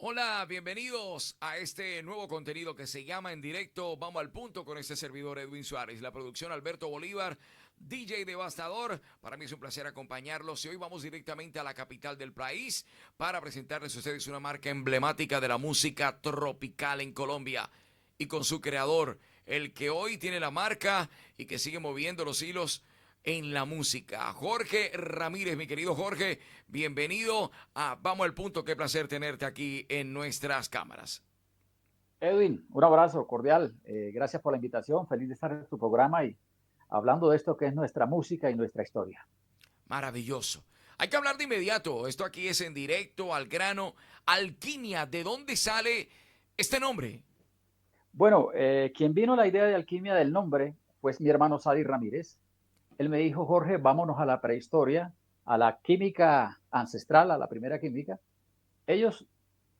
Hola, bienvenidos a este nuevo contenido que se llama En Directo. Vamos al punto con este servidor Edwin Suárez, la producción Alberto Bolívar, DJ Devastador. Para mí es un placer acompañarlos y hoy vamos directamente a la capital del país para presentarles a ustedes una marca emblemática de la música tropical en Colombia y con su creador, el que hoy tiene la marca y que sigue moviendo los hilos en la música. Jorge Ramírez, mi querido Jorge, bienvenido a Vamos al Punto. Qué placer tenerte aquí en nuestras cámaras. Edwin, un abrazo cordial. Gracias por la invitación. Feliz de estar en tu programa y hablando de esto que es nuestra música y nuestra historia. Maravilloso. Hay que hablar de inmediato. Esto aquí es en directo, al grano. Alquimia, ¿de dónde sale este nombre? Bueno, quien vino la idea de alquimia del nombre fue mi hermano Sadi Ramírez. Él me dijo, Jorge, vámonos a la prehistoria, a la química ancestral, a la primera química. Ellos,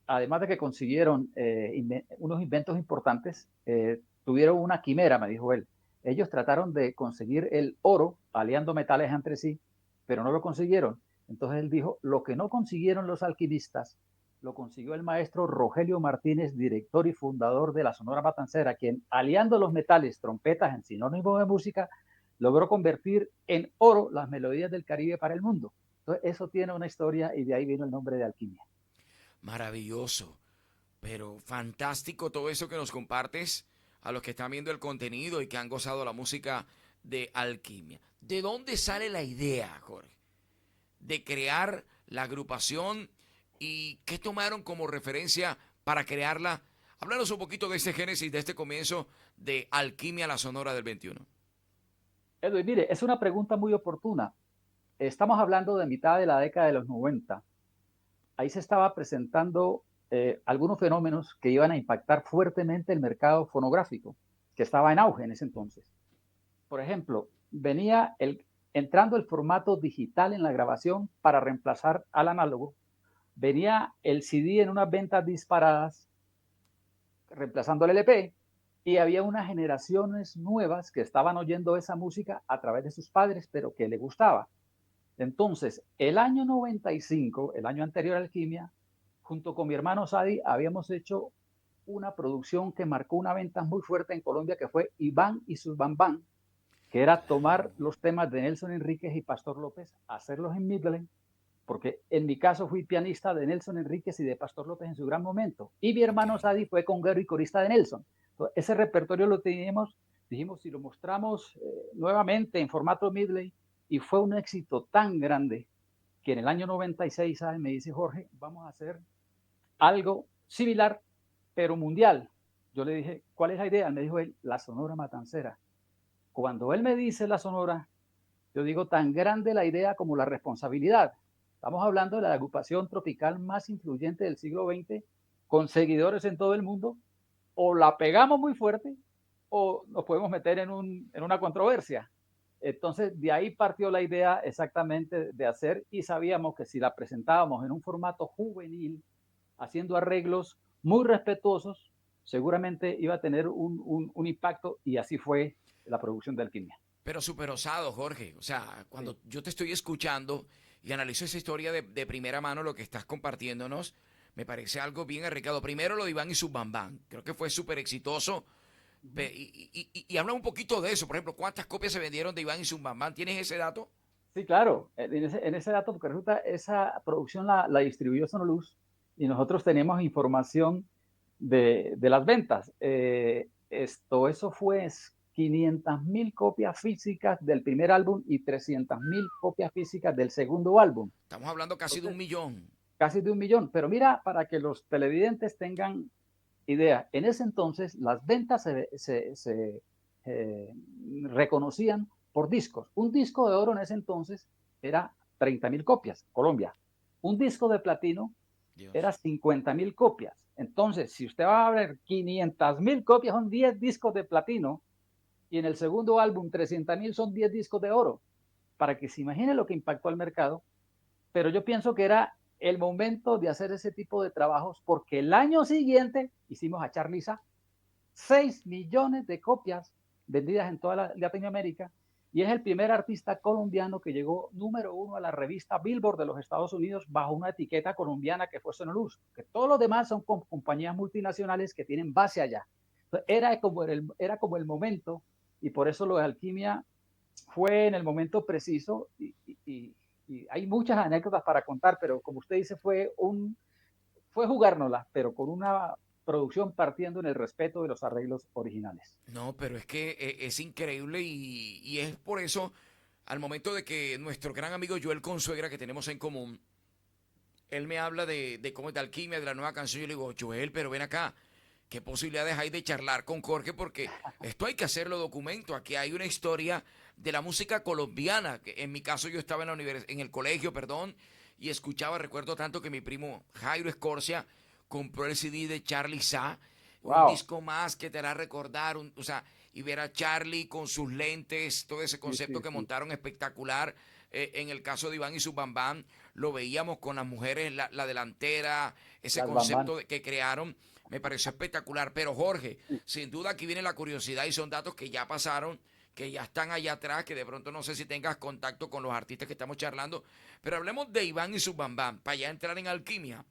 además de que consiguieron unos inventos importantes, tuvieron una quimera, me dijo él. Ellos trataron de conseguir el oro, aliando metales entre sí, pero no lo consiguieron. Entonces él dijo, lo que no consiguieron los alquimistas, lo consiguió el maestro Rogelio Martínez, director y fundador de la Sonora Matancera, quien aliando los metales, trompetas en sinónimo de música, logró convertir en oro las melodías del Caribe para el mundo. Entonces eso tiene una historia y de ahí vino el nombre de alquimia. Maravilloso, pero fantástico todo eso que nos compartes a los que están viendo el contenido y que han gozado la música de Alquimia. ¿De dónde sale la idea, Jorge, de crear la agrupación y qué tomaron como referencia para crearla? Háblanos un poquito de este génesis, de este comienzo de Alquimia la Sonora del 21. Edwin, mire, es una pregunta muy oportuna. Estamos hablando de mitad de la década de los 90. Ahí se estaba presentando algunos fenómenos que iban a impactar fuertemente el mercado fonográfico, que estaba en auge en ese entonces. Por ejemplo, entrando el formato digital en la grabación para reemplazar al análogo, venía el CD en unas ventas disparadas, reemplazando el LP, y había unas generaciones nuevas que estaban oyendo esa música a través de sus padres, pero que le gustaba. Entonces, el año 95, el año anterior a Alquimia, junto con mi hermano Sadi, habíamos hecho una producción que marcó una venta muy fuerte en Colombia, que fue Iván y sus Bambán, que era tomar los temas de Nelson Enríquez y Pastor López, hacerlos en Midland, porque en mi caso fui pianista de Nelson Enríquez y de Pastor López en su gran momento, y mi Ok. hermano Sadi fue conguero y corista de Nelson. Entonces, ese repertorio lo teníamos, dijimos, si lo mostramos nuevamente en formato Midley, y fue un éxito tan grande que en el año 96, ¿sabes? Me dice Jorge, vamos a hacer algo similar, pero mundial. Yo le dije, ¿cuál es la idea? Me dijo él, la Sonora Matancera. Cuando él me dice la Sonora, yo digo, tan grande la idea como la responsabilidad. Estamos hablando de la agrupación tropical más influyente del siglo XX, con seguidores en todo el mundo. O la pegamos muy fuerte o nos podemos meter en una controversia. Entonces, de ahí partió la idea exactamente de hacer y sabíamos que si la presentábamos en un formato juvenil, haciendo arreglos muy respetuosos, seguramente iba a tener un impacto y así fue la producción de Alquimia. Pero súper osado, Jorge. O sea, Sí. cuando yo te estoy escuchando y analizo esa historia de primera mano, lo que estás compartiéndonos, me parece algo bien arriesgado. Primero lo de Iván y su Bambán. Creo que fue súper exitoso. Uh -huh. Y habla un poquito de eso. Por ejemplo, ¿cuántas copias se vendieron de Iván y su Bambán? ¿Tienes ese dato? Sí, claro, en ese dato, porque resulta, esa producción la distribuyó Sonoluz y nosotros tenemos información de las ventas. Eso fue 500.000 copias físicas del primer álbum y 300.000 copias físicas del segundo álbum. Estamos hablando casi de un Entonces, millón. casi de 1.000.000. Pero mira, para que los televidentes tengan idea, en ese entonces las ventas eh, reconocían por discos. Un disco de oro en ese entonces era 30.000 copias, Colombia. Un disco de platino era Dios. 50.000 copias. Entonces, si usted va a ver 500.000 copias, son 10 discos de platino, y en el segundo álbum 300.000 son 10 discos de oro, para que se imagine lo que impactó al mercado. Pero yo pienso que era el momento de hacer ese tipo de trabajos, porque el año siguiente hicimos a Charliza 6 millones de copias vendidas en toda Latinoamérica, y es el primer artista colombiano que llegó número 1 a la revista Billboard de los Estados Unidos bajo una etiqueta colombiana que fue Sonolux, que todos los demás son compañías multinacionales que tienen base allá. Entonces, era como el momento, y por eso lo de Alquimia fue en el momento preciso, y hay muchas anécdotas para contar, pero como usted dice, fue jugárnosla, pero con una producción partiendo en el respeto de los arreglos originales. No, pero es que es increíble y es por eso, al momento de que nuestro gran amigo Joel Consuegra, que tenemos en común, él me habla de cómo es de Alquimia, de la nueva canción, yo le digo, Joel, pero ven acá, ¿qué posibilidades hay de charlar con Jorge? Porque esto hay que hacerlo documento, aquí hay una historia de la música colombiana, que en mi caso yo estaba en el colegio, perdón, y escuchaba, recuerdo tanto que mi primo Jairo Escorcia compró el CD de Charly Sa, un Wow. disco más que te hará recordar, o sea, y ver a Charlie con sus lentes, todo ese Sí, concepto sí, que sí. montaron espectacular. En el caso de Iván y su Bambán, lo veíamos con las mujeres, la delantera, ese Las Bambán. concepto que crearon, me pareció espectacular. Pero Jorge, sin duda aquí viene la curiosidad y son datos que ya pasaron, que ya están allá atrás, que de pronto no sé si tengas contacto con los artistas que estamos charlando, pero hablemos de Iván y su Bambán, para ya entrar en alquimia.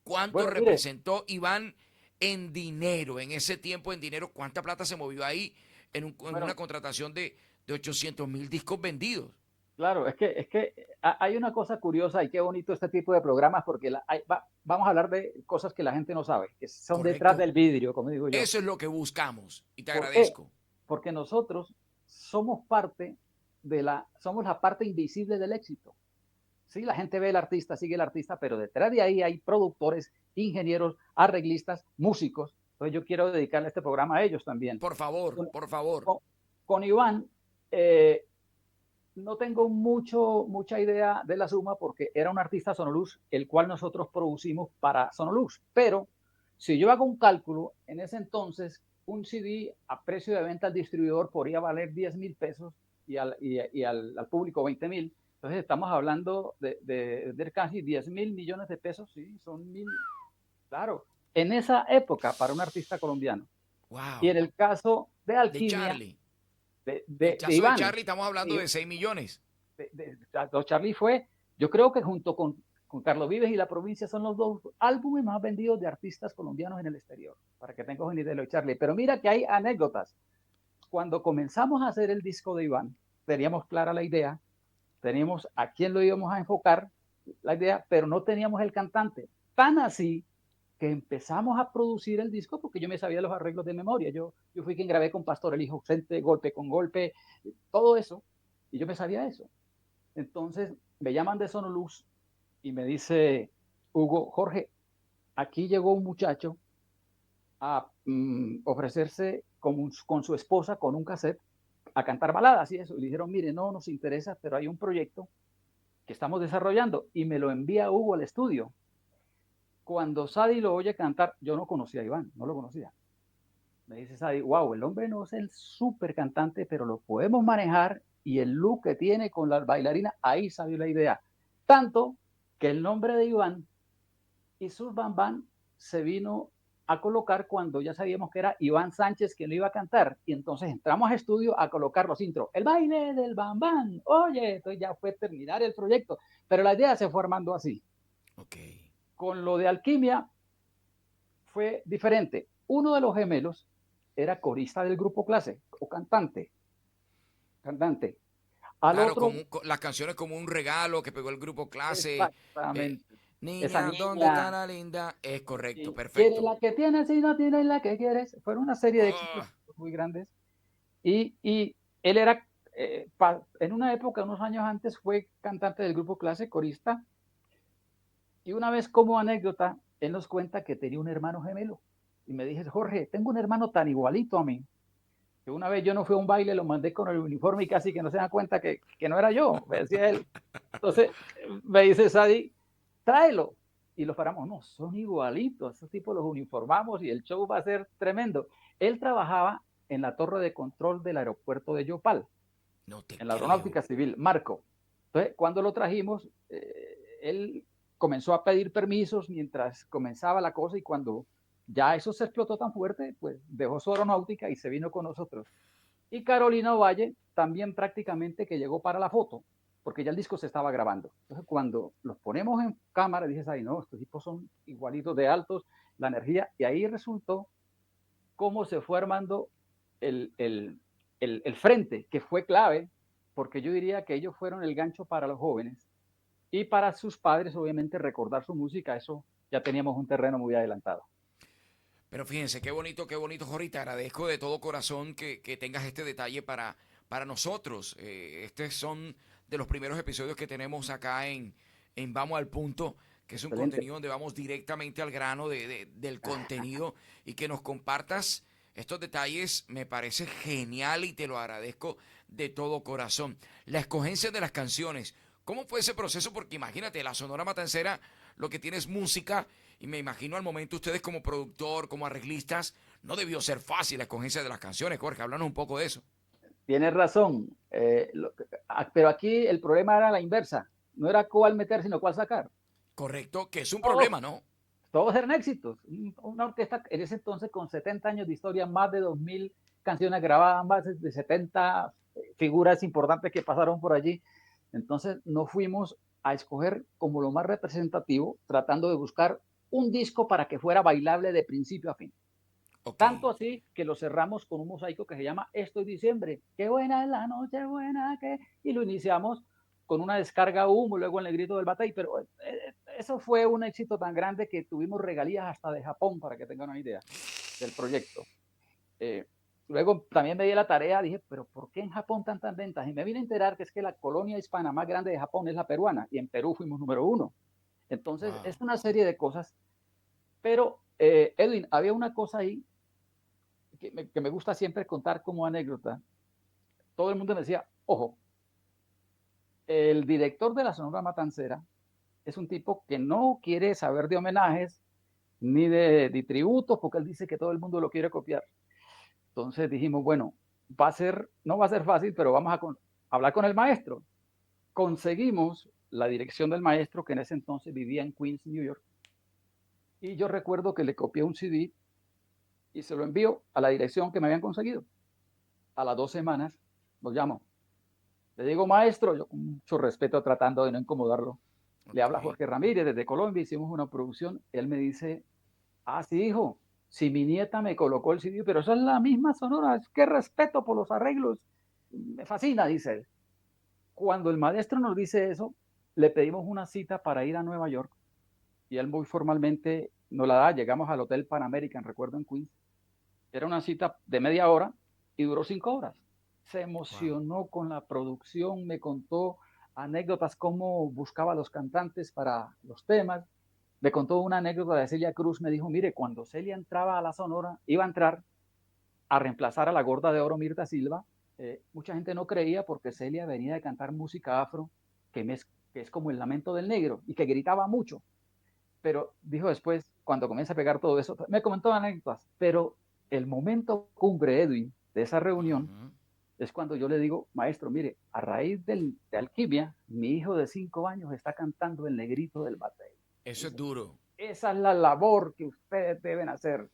¿Cuánto Bueno, mire, representó Iván en dinero, en ese tiempo en dinero? ¿Cuánta plata se movió ahí en una bueno, contratación de 800.000 discos vendidos? claro, es que hay una cosa curiosa y qué bonito este tipo de programas porque vamos a hablar de cosas que la gente no sabe, que son detrás Correcto. del vidrio, como digo yo. Eso es lo que buscamos y te ¿Por qué? agradezco. Porque nosotros somos parte somos la parte invisible del éxito. Sí, la gente ve el artista, sigue el artista, pero detrás de ahí hay productores, ingenieros, arreglistas, músicos. Entonces yo quiero dedicarle este programa a ellos también. Por favor, Con, por favor. con, con Iván, no tengo mucha idea de la suma porque era un artista Sonolux, el cual nosotros producimos para Sonolux. Pero si yo hago un cálculo, en ese entonces un CD a precio de venta al distribuidor podría valer 10.000 pesos y al público 20.000. Entonces estamos hablando de casi 10.000 millones de pesos, sí, son mil, claro, en esa época para un artista colombiano. Y Wow. en el caso de De Alquimia, Charlie. El de caso de Iván, Charlie estamos hablando de, de 6 millones. Charlie fue, yo creo que junto con Carlos Vives y La Provincia son los dos álbumes más vendidos de artistas colombianos en el exterior, para que tengas una idea de lo de Charlie. Pero mira que hay anécdotas. Cuando comenzamos a hacer el disco de Iván, teníamos clara la idea, teníamos a quién lo íbamos a enfocar, la idea, pero no teníamos el cantante. Tan así que empezamos a producir el disco porque yo me sabía los arreglos de memoria. Yo fui quien grabé con Pastor el Hijo Ausente, golpe con golpe, todo eso, y yo me sabía eso. Entonces me llaman de Sonolux y me dice Hugo, Jorge, aquí llegó un muchacho a ofrecerse con su esposa, con un cassette, a cantar baladas y eso. Y le dijeron, mire, no nos interesa, pero hay un proyecto que estamos desarrollando y me lo envía Hugo al estudio. Cuando Sadi lo oye cantar, yo no conocía a Iván, no lo conocía. Me dice Sadi, wow, el hombre no es el súper cantante, pero lo podemos manejar y el look que tiene con las bailarinas, ahí salió la idea. Tanto que el nombre de Iván y sus Bambán se vino a colocar cuando ya sabíamos que era Iván Sánchez quien lo iba a cantar. Y entonces entramos a estudio a colocar los intros. El baile del Bambán. Oye, entonces ya fue terminar el proyecto. Pero la idea se fue armando así. Ok. Con lo de Alquimia fue diferente. Uno de los gemelos era corista del grupo Clase o cantante. Al Claro, otro, las canciones como un regalo que pegó el grupo Clase. eh, exactamente, esa Niña, ¿dónde está niña, la linda? Es correcto, quiere perfecto. la que tienes y no tiene la que quieres. Fueron una serie de éxitos Ah, muy grandes. Y él era, en una época, unos años antes, fue cantante del grupo Clase, corista. Y una vez, como anécdota, él nos cuenta que tenía un hermano gemelo. Y me dice, Jorge, tengo un hermano tan igualito a mí, que una vez yo no fui a un baile, lo mandé con el uniforme y casi que no se da cuenta que no era yo, me decía él. Entonces me dice Sadi, tráelo. Y los paramos, no, son igualitos, esos tipos los uniformamos y el show va a ser tremendo. Él trabajaba en la torre de control del aeropuerto de Yopal, no te en la creo. aeronáutica civil, Marco. Entonces, cuando lo trajimos, él comenzó a pedir permisos mientras comenzaba la cosa y cuando ya eso se explotó tan fuerte, pues dejó su aeronáutica y se vino con nosotros. Y Carolina Ovalle también prácticamente que llegó para la foto, porque ya el disco se estaba grabando. Entonces, cuando los ponemos en cámara, dices, ay, no, estos tipos son igualitos de altos, la energía, y ahí resultó cómo se fue armando el frente, que fue clave, porque yo diría que ellos fueron el gancho para los jóvenes y para sus padres, obviamente, recordar su música, eso ya teníamos un terreno muy adelantado. Pero fíjense, qué bonito, Jorge. Te agradezco de todo corazón que tengas este detalle para nosotros. Estos son de los primeros episodios que tenemos acá en Vamos al Punto, que es un Excelente. contenido donde vamos directamente al grano del contenido y que nos compartas estos detalles. Me parece genial y te lo agradezco de todo corazón. La escogencia de las canciones. ¿Cómo fue ese proceso? Porque imagínate, la Sonora Matancera lo que tiene es música y me imagino al momento ustedes como productor, como arreglistas, no debió ser fácil la escogencia de las canciones. Jorge, háblanos un poco de eso. Tienes razón, pero aquí el problema era la inversa, no era cuál meter, sino cuál sacar. Correcto, que es un Todos, problema, ¿no? todos eran éxitos. Una orquesta en ese entonces con 70 años de historia, más de 2000 canciones grabadas, más de 70 figuras importantes que pasaron por allí. Entonces nos fuimos a escoger como lo más representativo, tratando de buscar un disco para que fuera bailable de principio a fin. Ok. Tanto así que lo cerramos con un mosaico que se llama Esto es diciembre. Qué buena es la noche, buena que. Y lo iniciamos con una descarga humo, luego el negrito del batey. Pero eso fue un éxito tan grande que tuvimos regalías hasta de Japón, para que tengan una idea del proyecto. Eh, Luego también me di la tarea, dije, pero ¿por qué en Japón tantas ventas? Y me vine a enterar que es que la colonia hispana más grande de Japón es la peruana, y en Perú fuimos número uno. Entonces, Wow. es una serie de cosas. Pero, Edwin, había una cosa ahí que me gusta siempre contar como anécdota. Todo el mundo me decía, ojo, el director de la Sonora Matancera es un tipo que no quiere saber de homenajes ni de tributos, porque él dice que todo el mundo lo quiere copiar. Entonces dijimos, bueno, no va a ser fácil, pero vamos a hablar con el maestro. Conseguimos la dirección del maestro, que en ese entonces vivía en Queens, New York, y yo recuerdo que le copié un CD y se lo envío a la dirección que me habían conseguido. A las 2 semanas lo llamo. Le digo, maestro, yo con mucho respeto tratando de no incomodarlo. Le Ok. habla Jorge Ramírez desde Colombia, hicimos una producción. Él me dice, ah, sí, hijo, si mi nieta me colocó el CD, pero eso es la misma Sonora, es que respeto por los arreglos. Me fascina, dice él. Cuando el maestro nos dice eso, le pedimos una cita para ir a Nueva York y él muy formalmente nos la da. Llegamos al Hotel Pan American, recuerdo, en Queens. Era una cita de media hora y duró 5 horas. Se Wow. emocionó con la producción, me contó anécdotas, cómo buscaba a los cantantes para los temas. Me contó una anécdota de Celia Cruz, me dijo, mire, cuando Celia entraba a la Sonora, iba a entrar a reemplazar a la gorda de oro Mirta Silva. Mucha gente no creía porque Celia venía de cantar música afro, que es como el lamento del negro y que gritaba mucho. Pero dijo después, cuando comienza a pegar todo eso, me comentó anécdotas, pero el momento cumbre, Edwin, de esa reunión Ujú. es cuando yo le digo, maestro, mire, a raíz de Alquimia, mi hijo de 5 años está cantando el negrito del batey. Eso es duro. Esa es la labor que ustedes deben hacer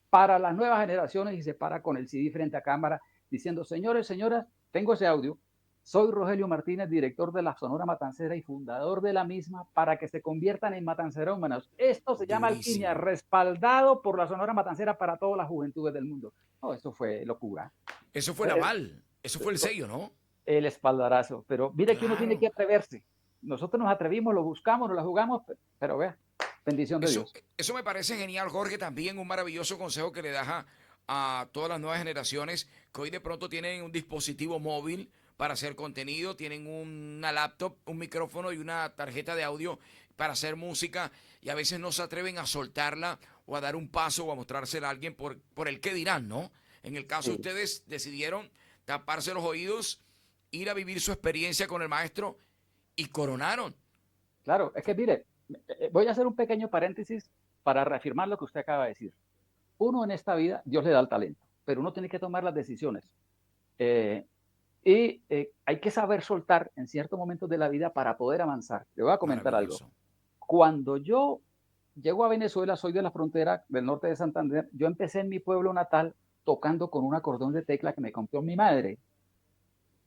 para las nuevas generaciones, y se para con el CD frente a cámara diciendo, señores, señoras, tengo ese audio. Soy Rogelio Martínez, director de la Sonora Matancera y fundador de la misma, para que se conviertan en matancerómanos. Esto se llama Alquimia, Durísimo. respaldado por la Sonora Matancera para todas las juventudes del mundo. Oh, eso fue locura. Eso fue el aval. Eso fue el sello, ¿no? El espaldarazo. Pero mire que uno tiene Claro. que atreverse. Nosotros nos atrevimos, lo buscamos, nos la jugamos, pero vea, bendición de Eso, Dios. eso me parece genial, Jorge. También un maravilloso consejo que le das a todas las nuevas generaciones que hoy de pronto tienen un dispositivo móvil para hacer contenido, tienen una laptop, un micrófono y una tarjeta de audio para hacer música y a veces no se atreven a soltarla o a dar un paso o a mostrársela a alguien por el qué dirán, ¿no? En el caso de Sí, ustedes decidieron taparse los oídos, ir a vivir su experiencia con el maestro y coronaron. claro, es que mire, voy a hacer un pequeño paréntesis para reafirmar lo que usted acaba de decir. Uno en esta vida, Dios le da el talento, pero uno tiene que tomar las decisiones. Eh, hay que saber soltar en ciertos momentos de la vida para poder avanzar. Le voy a comentar algo. Maravilloso. Cuando yo llego a Venezuela, soy de la frontera del norte de Santander, yo empecé en mi pueblo natal tocando con un acordeón de tecla que me compró mi madre.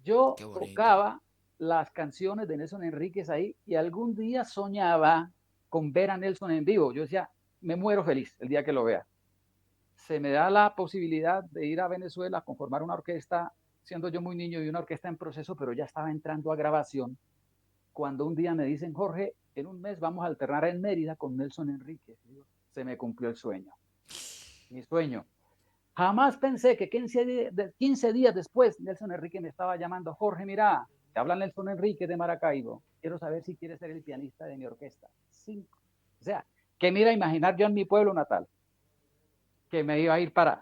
Yo Qué bonito. tocaba las canciones de Nelson Enríquez ahí y algún día soñaba con ver a Nelson en vivo. Yo decía, me muero feliz el día que lo vea. Se me da la posibilidad de ir a Venezuela a conformar una orquesta, siendo yo muy niño y una orquesta en proceso, pero ya estaba entrando a grabación, cuando un día me dicen, Jorge, en un mes vamos a alternar en Mérida con Nelson Enríquez. Digo, se me cumplió el sueño, mi sueño. Jamás pensé que 15 días después Nelson Enrique me estaba llamando, Jorge, mira, te habla Nelson Enrique de Maracaibo, quiero saber si quieres ser el pianista de mi orquesta. Cinco. O sea, que me iba a imaginar yo en mi pueblo natal, que me iba a ir para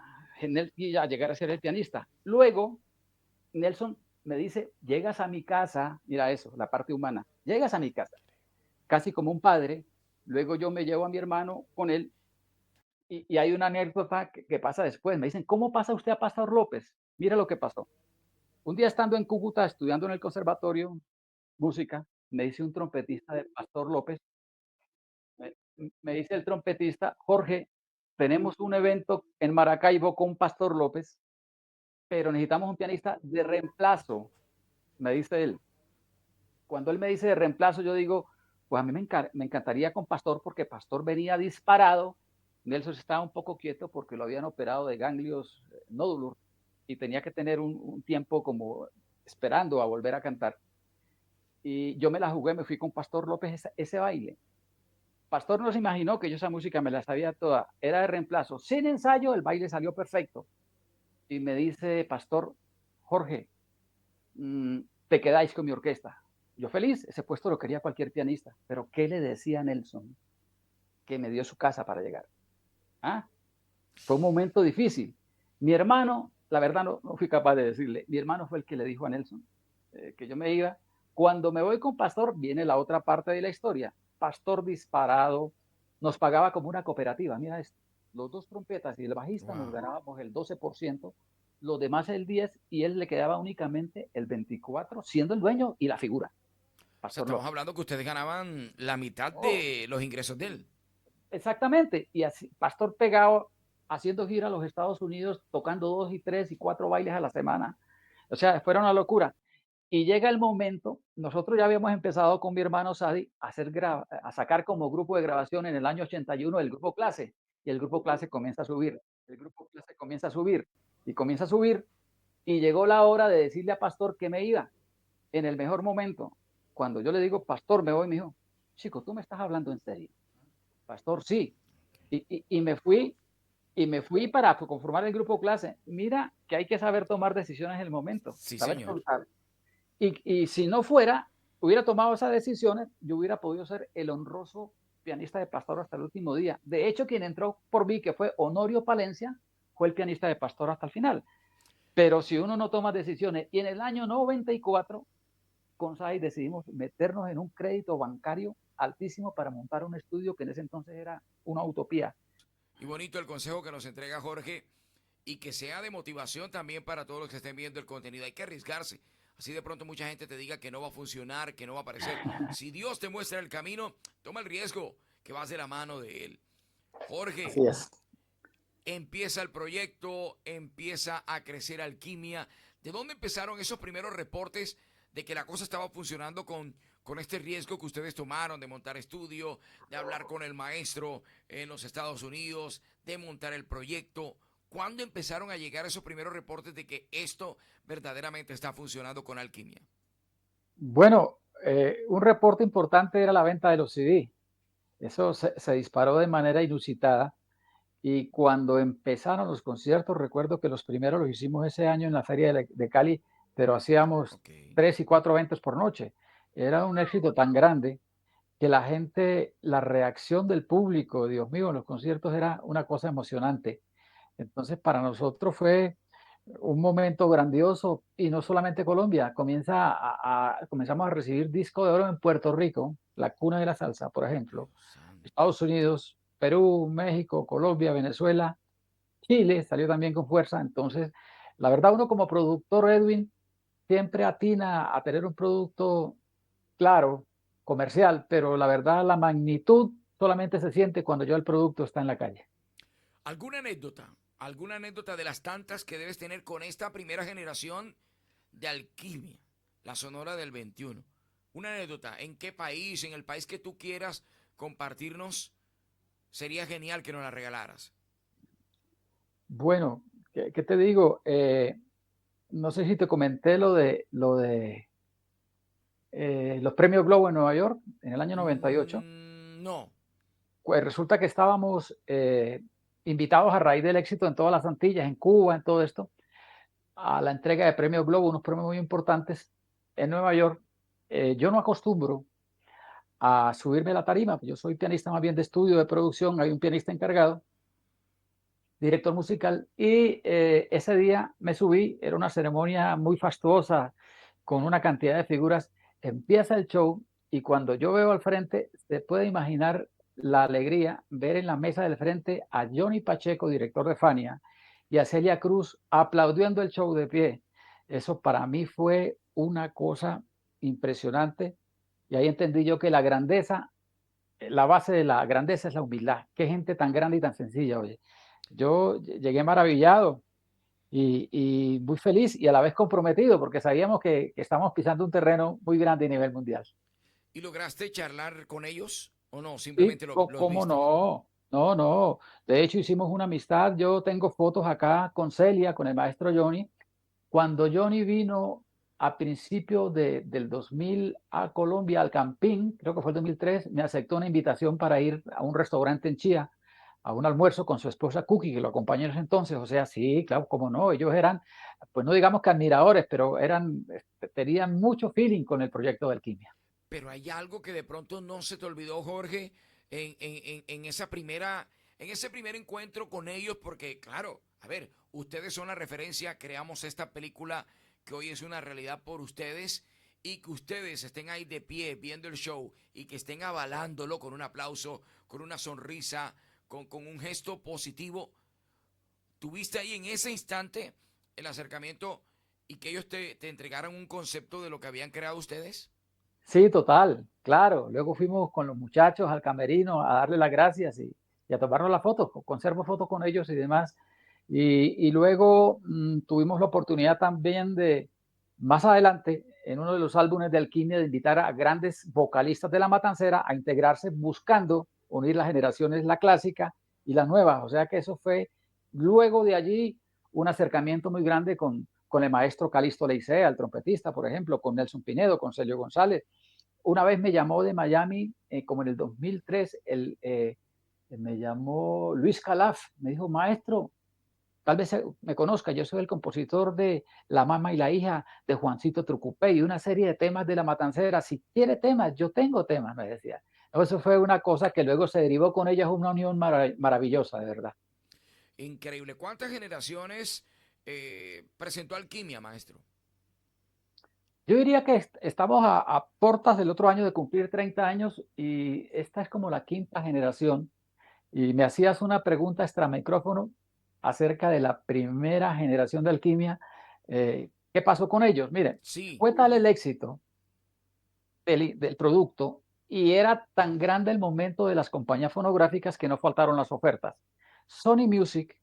y a llegar a ser el pianista. Luego, Nelson me dice, llegas a mi casa, mira eso, la parte humana, llegas a mi casa, casi como un padre, luego yo me llevo a mi hermano con él y hay una anécdota que pasa después. Me dicen, ¿cómo pasa usted a Pastor López? Mira lo que pasó. Un día estando en Cúcuta estudiando en el conservatorio música, me dice un trompetista de Pastor López, me, me dice el trompetista, Jorge, tenemos un evento en Maracaibo con Pastor López, pero necesitamos un pianista de reemplazo, me dice él. Cuando él me dice de reemplazo, yo digo, pues a mí me encantaría con Pastor porque Pastor venía disparado. Nelson estaba un poco quieto porque lo habían operado de ganglios nódulos y tenía que tener un tiempo como esperando a volver a cantar. Y yo me la jugué, me fui con Pastor López ese baile. Pastor no se imaginó que yo esa música me la sabía toda, era de reemplazo. Sin ensayo, el baile salió perfecto. Y me dice Pastor, Jorge, te quedáis con mi orquesta. Yo feliz, ese puesto lo quería cualquier pianista, pero ¿qué le decía a Nelson? Que me dio su casa para llegar. ¿Ah? Fue un momento difícil. Mi hermano, la verdad no fui capaz de decirle, mi hermano fue el que le dijo a Nelson que yo me iba. Cuando me voy con Pastor, viene la otra parte de la historia. Pastor disparado, nos pagaba como una cooperativa, mira esto, los dos trompetas y el bajista nos Wow. ganábamos el 12%, los demás el 10% y él le quedaba únicamente el 24%, siendo el dueño y la figura, O sea, Pastor estamos López. hablando que ustedes ganaban la mitad Oh, de los ingresos de él. exactamente, y así, Pastor pegado haciendo gira a los Estados Unidos, tocando 2 y 3 y 4 bailes a la semana. O sea, fuera una locura. Y llega el momento, nosotros ya habíamos empezado con mi hermano Sadi a sacar como grupo de grabación en el año 81 el grupo Clase, y el grupo Clase comienza a subir, el grupo Clase comienza a subir, y comienza a subir, y llegó la hora de decirle a Pastor que me iba, en el mejor momento. Cuando yo le digo, Pastor, me voy, me dijo, chico, tú me estás hablando en serio. Pastor, sí. Y me fui para conformar el grupo Clase. Mira que hay que saber tomar decisiones en el momento, Sí, saber señor. soltar. Y si no fuera, hubiera tomado esas decisiones, yo hubiera podido ser el honroso pianista de Pastor hasta el último día. De hecho, quien entró por mí, que fue Honorio Palencia, fue el pianista de Pastor hasta el final. Pero si uno no toma decisiones, y en el año 94, con SAI decidimos meternos en un crédito bancario altísimo para montar un estudio que en ese entonces era una utopía. Y bonito el consejo que nos entrega Jorge y que sea de motivación también para todos los que estén viendo el contenido. Hay que arriesgarse. Así de pronto mucha gente te diga que no va a funcionar, que no va a aparecer. Si Dios te muestra el camino, toma el riesgo, que vas de la mano de Él. Jorge, Así es. empieza el proyecto, empieza a crecer Alquimia. ¿De dónde empezaron esos primeros reportes de que la cosa estaba funcionando con este riesgo que ustedes tomaron de montar estudio, de hablar con el maestro en los Estados Unidos, de montar el proyecto? ¿Cuándo empezaron a llegar esos primeros reportes de que esto verdaderamente está funcionando con Alquimia? Bueno, un reporte importante era la venta de los CD. Eso se disparó de manera inusitada. Y cuando empezaron los conciertos, recuerdo que los primeros los hicimos ese año en la Feria de Cali, pero hacíamos Ok. 3 y 4 eventos por noche. Era un éxito tan grande que la gente, la reacción del público, Dios mío, en los conciertos era una cosa emocionante. Entonces, para nosotros fue un momento grandioso y no solamente Colombia, comenzamos a recibir disco de oro en Puerto Rico, la cuna de la salsa, por ejemplo, Dios santo. Estados Unidos, Perú, México, Colombia, Venezuela, Chile salió también con fuerza. Entonces, la verdad, uno como productor, Edwin, siempre atina a tener un producto claro, comercial, pero la verdad, la magnitud solamente se siente cuando ya el producto está en la calle. ¿Alguna anécdota? ¿Alguna anécdota de las tantas que debes tener con esta primera generación de Alquimia, la Sonora del 21? Una anécdota, ¿en qué país, en el país que tú quieras compartirnos? Sería genial que nos la regalaras. Bueno, ¿qué te digo? No sé si te comenté lo de los premios Globo en Nueva York en el año 98. No. Pues resulta que estábamos invitados a raíz del éxito en todas las Antillas, en Cuba, en todo esto, a la entrega de premios Globo, unos premios muy importantes en Nueva York. Yo no acostumbro a subirme a la tarima, yo soy pianista más bien de estudio, de producción, hay un pianista encargado, director musical, y ese día me subí, era una ceremonia muy fastuosa, con una cantidad de figuras, empieza el show y cuando yo veo al frente, se puede imaginar la alegría ver en la mesa del frente a Johnny Pacheco, director de Fania, y a Celia Cruz aplaudiendo el show de pie. Eso para mí fue una cosa impresionante y ahí entendí yo que la grandeza, la base de la grandeza es la humildad. Qué gente tan grande y tan sencilla, oye. Yo llegué maravillado y muy feliz y a la vez comprometido porque sabíamos que estamos pisando un terreno muy grande a nivel mundial. ¿Y lograste charlar con ellos o no? Sí, Simplemente los ¿cómo viste. no? No, no. De hecho, hicimos una amistad. Yo tengo fotos acá con Celia, con el maestro Johnny. Cuando Johnny vino a principio del 2000 a Colombia, al Campín, creo que fue el 2003, me aceptó una invitación para ir a un restaurante en Chía, a un almuerzo con su esposa Cookie, que lo acompañó en ese entonces. O sea, sí, claro, cómo no. Ellos eran, pues no digamos que admiradores, pero eran, tenían mucho feeling con el proyecto de Alquimia. Pero hay algo que de pronto no se te olvidó, Jorge, en esa en ese primer encuentro con ellos, porque claro, a ver, ustedes son la referencia, creamos esta película que hoy es una realidad por ustedes y que ustedes estén ahí de pie viendo el show y que estén avalándolo con un aplauso, con una sonrisa, con un gesto positivo. ¿Tuviste ahí en ese instante el acercamiento y que ellos te entregaran un concepto de lo que habían creado ustedes? Sí, total, claro. Luego fuimos con los muchachos al camerino a darle las gracias y a tomarnos las fotos. Conservo fotos con ellos y demás. Y luego tuvimos la oportunidad también de, más adelante, en uno de los álbumes de Alquimia, de invitar a grandes vocalistas de la Matancera a integrarse buscando unir las generaciones, la clásica y las nuevas. O sea que eso fue, luego de allí, un acercamiento muy grande con el maestro Calixto Leicea, el trompetista, por ejemplo, con Nelson Pinedo, con Celio González. Una vez me llamó de Miami, como en el 2003, me llamó Luis Calaf, me dijo, maestro, tal vez me conozca, yo soy el compositor de La Mama y la Hija de Juancito Trucupé y una serie de temas de La Matancera. Si quiere temas, yo tengo temas, me decía. Eso fue una cosa que luego se derivó con ellas, una unión maravillosa, de verdad. Increíble. ¿Cuántas generaciones presentó Alquimia, maestro? Yo diría que estamos a portas del otro año de cumplir 30 años y esta es como la quinta generación. Y me hacías una pregunta extra micrófono acerca de la primera generación de Alquimia. ¿Qué pasó con ellos? Miren, Sí, fue tal el éxito del producto y era tan grande el momento de las compañías fonográficas que no faltaron las ofertas. Sony Music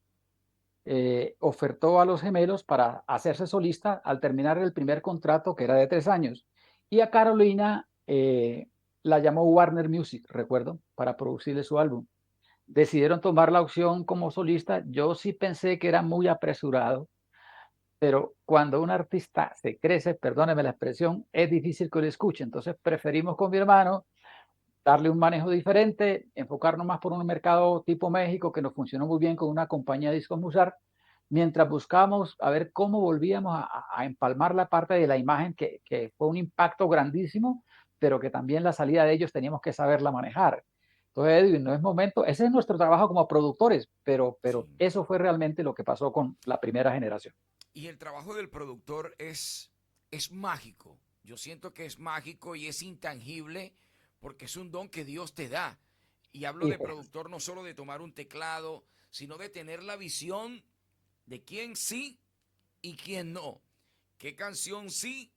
ofertó a los gemelos para hacerse solista al terminar el primer contrato que era de 3 años. Y a Carolina la llamó Warner Music, recuerdo, para producirle su álbum. Decidieron tomar la opción como solista. Yo sí pensé que era muy apresurado, pero cuando un artista se crece, perdóneme la expresión, es difícil que lo escuche. Entonces preferimos con mi hermano darle un manejo diferente, enfocarnos más por un mercado tipo México que nos funcionó muy bien con una compañía de discos Musar, mientras buscamos a ver cómo volvíamos a empalmar la parte de la imagen que fue un impacto grandísimo, pero que también la salida de ellos teníamos que saberla manejar. Entonces, Edwin, no es momento, ese es nuestro trabajo como productores, pero sí. eso fue realmente lo que pasó con la primera generación. Y el trabajo del productor es mágico. Yo siento que es mágico y es intangible porque es un don que Dios te da. Y hablo de Hijo, productor no solo de tomar un teclado, sino de tener la visión de quién sí y quién no. Qué canción sí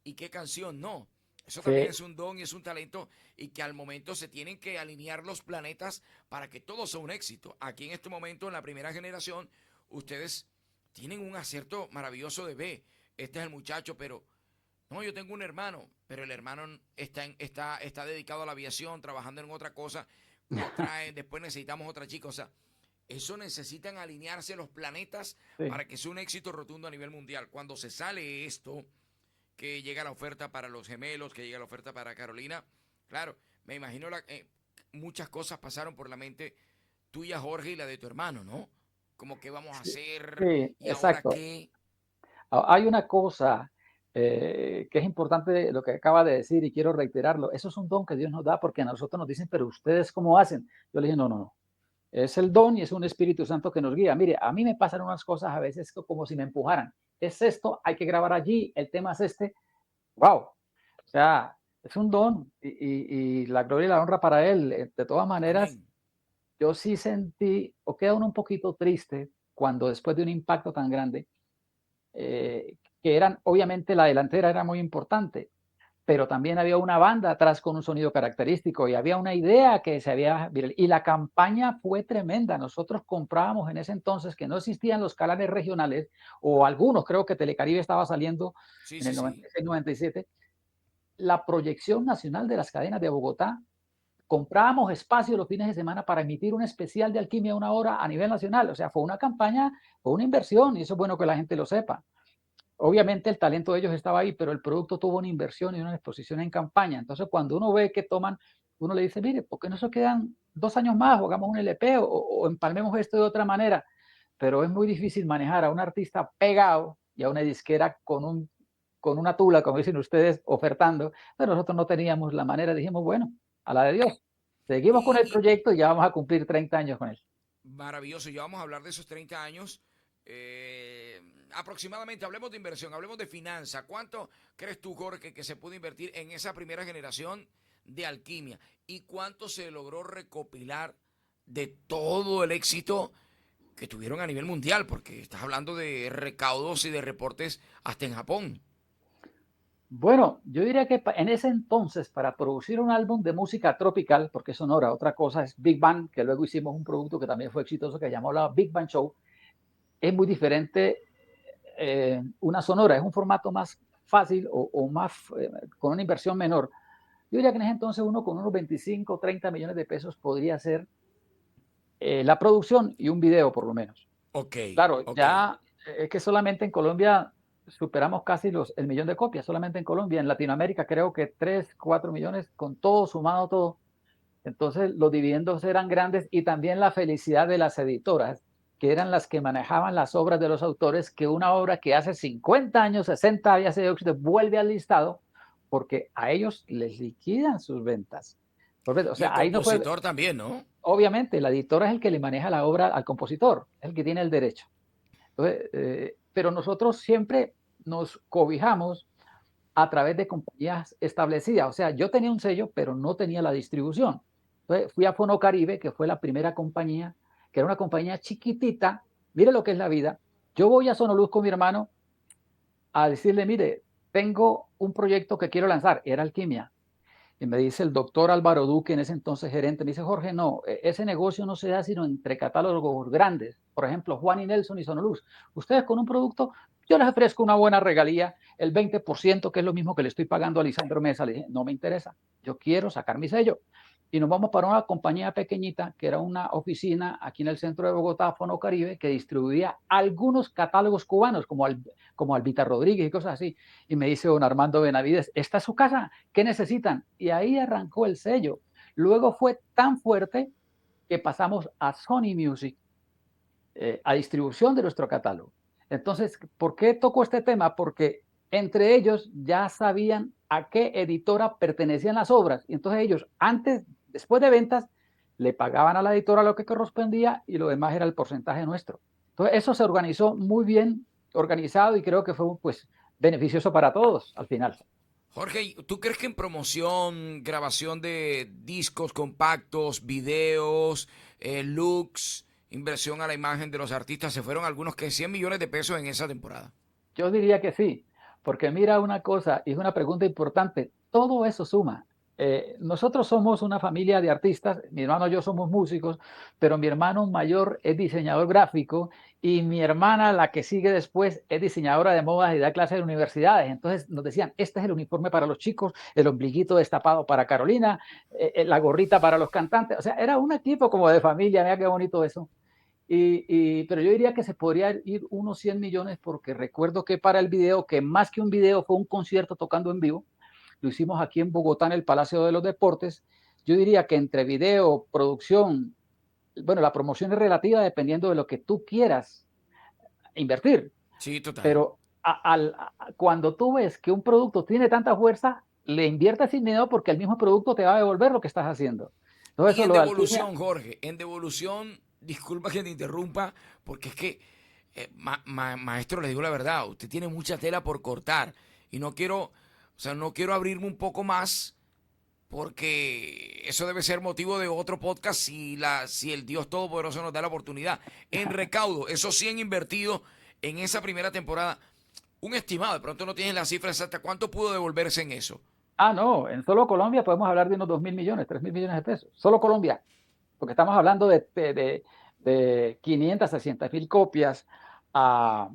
y qué canción no. Eso también sí, es un don y es un talento y que al momento se tienen que alinear los planetas para que todo sea un éxito. Aquí en este momento, en la primera generación, ustedes tienen un acierto maravilloso de ve, este es el muchacho, pero no, yo tengo un hermano, pero el hermano está dedicado a la aviación, trabajando en otra cosa, después necesitamos otra chica, o sea, eso necesitan alinearse los planetas Sí, para que sea un éxito rotundo a nivel mundial. Cuando se sale esto, que llega la oferta para los gemelos, que llega la oferta para Carolina, claro, me imagino muchas cosas pasaron por la mente tuya, Jorge, y la de tu hermano, ¿no? Como qué vamos a sí, hacer sí, y ahora exacto. qué. Hay una cosa que es importante lo que acaba de decir y quiero reiterarlo. Eso es un don que Dios nos da porque a nosotros nos dicen, pero ustedes cómo hacen. Yo le dije, no, no, no. Es el don y es un Espíritu Santo que nos guía. Mire, a mí me pasan unas cosas a veces como si me empujaran. Es esto, hay que grabar allí, el tema es este. Wow. O sea, es un don y la gloria y la honra para Él. De todas maneras, Amén. yo sí sentí, o queda uno un poquito triste cuando después de un impacto tan grande, que eran, obviamente la delantera era muy importante, pero también había una banda atrás con un sonido característico y había una idea que se había y la campaña fue tremenda. Nosotros comprábamos en ese entonces que no existían los canales regionales o algunos, creo que Telecaribe estaba saliendo Sí, en sí, el sí. 96, 97, la proyección nacional de las cadenas de Bogotá. Comprábamos espacio los fines de semana para emitir un especial de alquimia 1 hora a nivel nacional. O sea, fue una campaña, fue una inversión y eso es bueno que la gente lo sepa. Obviamente el talento de ellos estaba ahí, pero el producto tuvo una inversión y una exposición en campaña. Entonces, cuando uno ve que toman, uno le dice, mire, ¿por qué no se quedan 2 años más o hagamos un LP o empalmemos esto de otra manera? Pero es muy difícil manejar a un artista pegado y a una disquera con una tula, como dicen ustedes, ofertando. Pero nosotros no teníamos la manera, dijimos, bueno, a la de Dios. Seguimos con el Y proyecto y ya vamos a cumplir 30 años con él. maravilloso, ya vamos a hablar de esos 30 años. Aproximadamente, hablemos de inversión, hablemos de finanza. ¿Cuánto crees tú, Jorge, que se pudo invertir en esa primera generación de alquimia? ¿Y cuánto se logró recopilar de todo el éxito que tuvieron a nivel mundial? Porque estás hablando de recaudos y de reportes hasta en Japón. Bueno, yo diría que en ese entonces, para producir un álbum de música tropical, porque es sonora, otra cosa es Big Bang, que luego hicimos un producto que también fue exitoso, que llamó la Big Bang Show, es muy diferente una sonora, es un formato más fácil o más con una inversión menor. Yo diría que en ese entonces uno con unos 25 o 30 millones de pesos podría hacer la producción y un video por lo menos. Ok, Claro, ok. ya es que solamente en Colombia superamos casi el millón de copias, solamente en Colombia. En Latinoamérica creo que 3, 4 millones con todo sumado todo. Entonces los dividendos eran grandes y también la felicidad de las editoras, que eran las que manejaban las obras de los autores, que una obra que hace 50 años, 60 había sido éxito, vuelve al listado porque a ellos les liquidan sus ventas. O Y el sea, ahí no fue, compositor también, ¿no? obviamente, la editora es el que le maneja la obra al compositor, es el que tiene el derecho. Entonces, pero nosotros siempre nos cobijamos a través de compañías establecidas. O sea, yo tenía un sello, pero no tenía la distribución. Entonces, fui a Fonocaribe, que fue la primera compañía, que era una compañía chiquitita. Mire lo que es la vida. Yo voy a Sonoluz con mi hermano a decirle, mire, tengo un proyecto que quiero lanzar. Era alquimia. Y me dice el doctor Álvaro Duque, en ese entonces gerente, me dice, Jorge, no, ese negocio no se da sino entre catálogos grandes. Por ejemplo, Juan y Nelson y Sonoluz. Ustedes con un producto, yo les ofrezco una buena regalía, el 20%, que es lo mismo que le estoy pagando a Lisandro Mesa. Le dije, no me interesa, yo quiero sacar mi sello. Y nos vamos para una compañía pequeñita, que era una oficina aquí en el centro de Bogotá, Fonocaribe, que distribuía algunos catálogos cubanos, como Albita Rodríguez y cosas así. Y me dice don Armando Benavides, ¿esta es su casa? ¿Qué necesitan? Y ahí arrancó el sello. Luego fue tan fuerte que pasamos a Sony Music, a distribución de nuestro catálogo. Entonces, ¿por qué toco este tema? Porque entre ellos ya sabían a qué editora pertenecían las obras. Y entonces ellos, después de ventas, le pagaban a la editora lo que correspondía y lo demás era el porcentaje nuestro. Entonces, eso se organizó muy bien organizado y creo que fue pues beneficioso para todos al final. Jorge, ¿tú crees que en promoción, grabación de discos compactos, videos, looks, inversión a la imagen de los artistas, se fueron algunos que 100 millones de pesos en esa temporada? Yo diría que sí, porque mira una cosa, y es una pregunta importante, todo eso suma. Nosotros somos una familia de artistas, mi hermano y yo somos músicos, pero mi hermano mayor es diseñador gráfico y mi hermana, la que sigue después, es diseñadora de modas y da clases en universidades. Entonces nos decían, este es el uniforme para los chicos, el ombliguito destapado para Carolina, la gorrita para los cantantes. O sea, era un equipo como de familia, mira qué bonito eso. Pero yo diría que se podría ir unos 100 millones porque recuerdo que para el video, que más que un video fue un concierto tocando en vivo, lo hicimos aquí en Bogotá, en el Palacio de los Deportes. Yo diría que entre video, producción, bueno, la promoción es relativa dependiendo de lo que tú quieras invertir, Sí, total. pero cuando tú ves que un producto tiene tanta fuerza, le inviertes sin miedo porque el mismo producto te va a devolver lo que estás haciendo. Todo Y eso en lo de alquimia. devolución, Jorge, en devolución, disculpa que te interrumpa, porque es que, maestro, le digo la verdad, usted tiene mucha tela por cortar y no quiero, o sea, no quiero abrirme un poco más porque eso debe ser motivo de otro podcast si el Dios Todopoderoso nos da la oportunidad. En recaudo, esos 100 invertidos en esa primera temporada, un estimado, de pronto no tienes la cifra exacta, ¿cuánto pudo devolverse en eso? No, en solo Colombia podemos hablar de unos 2.000 millones, 3.000 millones de pesos. Solo Colombia, porque estamos hablando de 500, 600.000 copias a,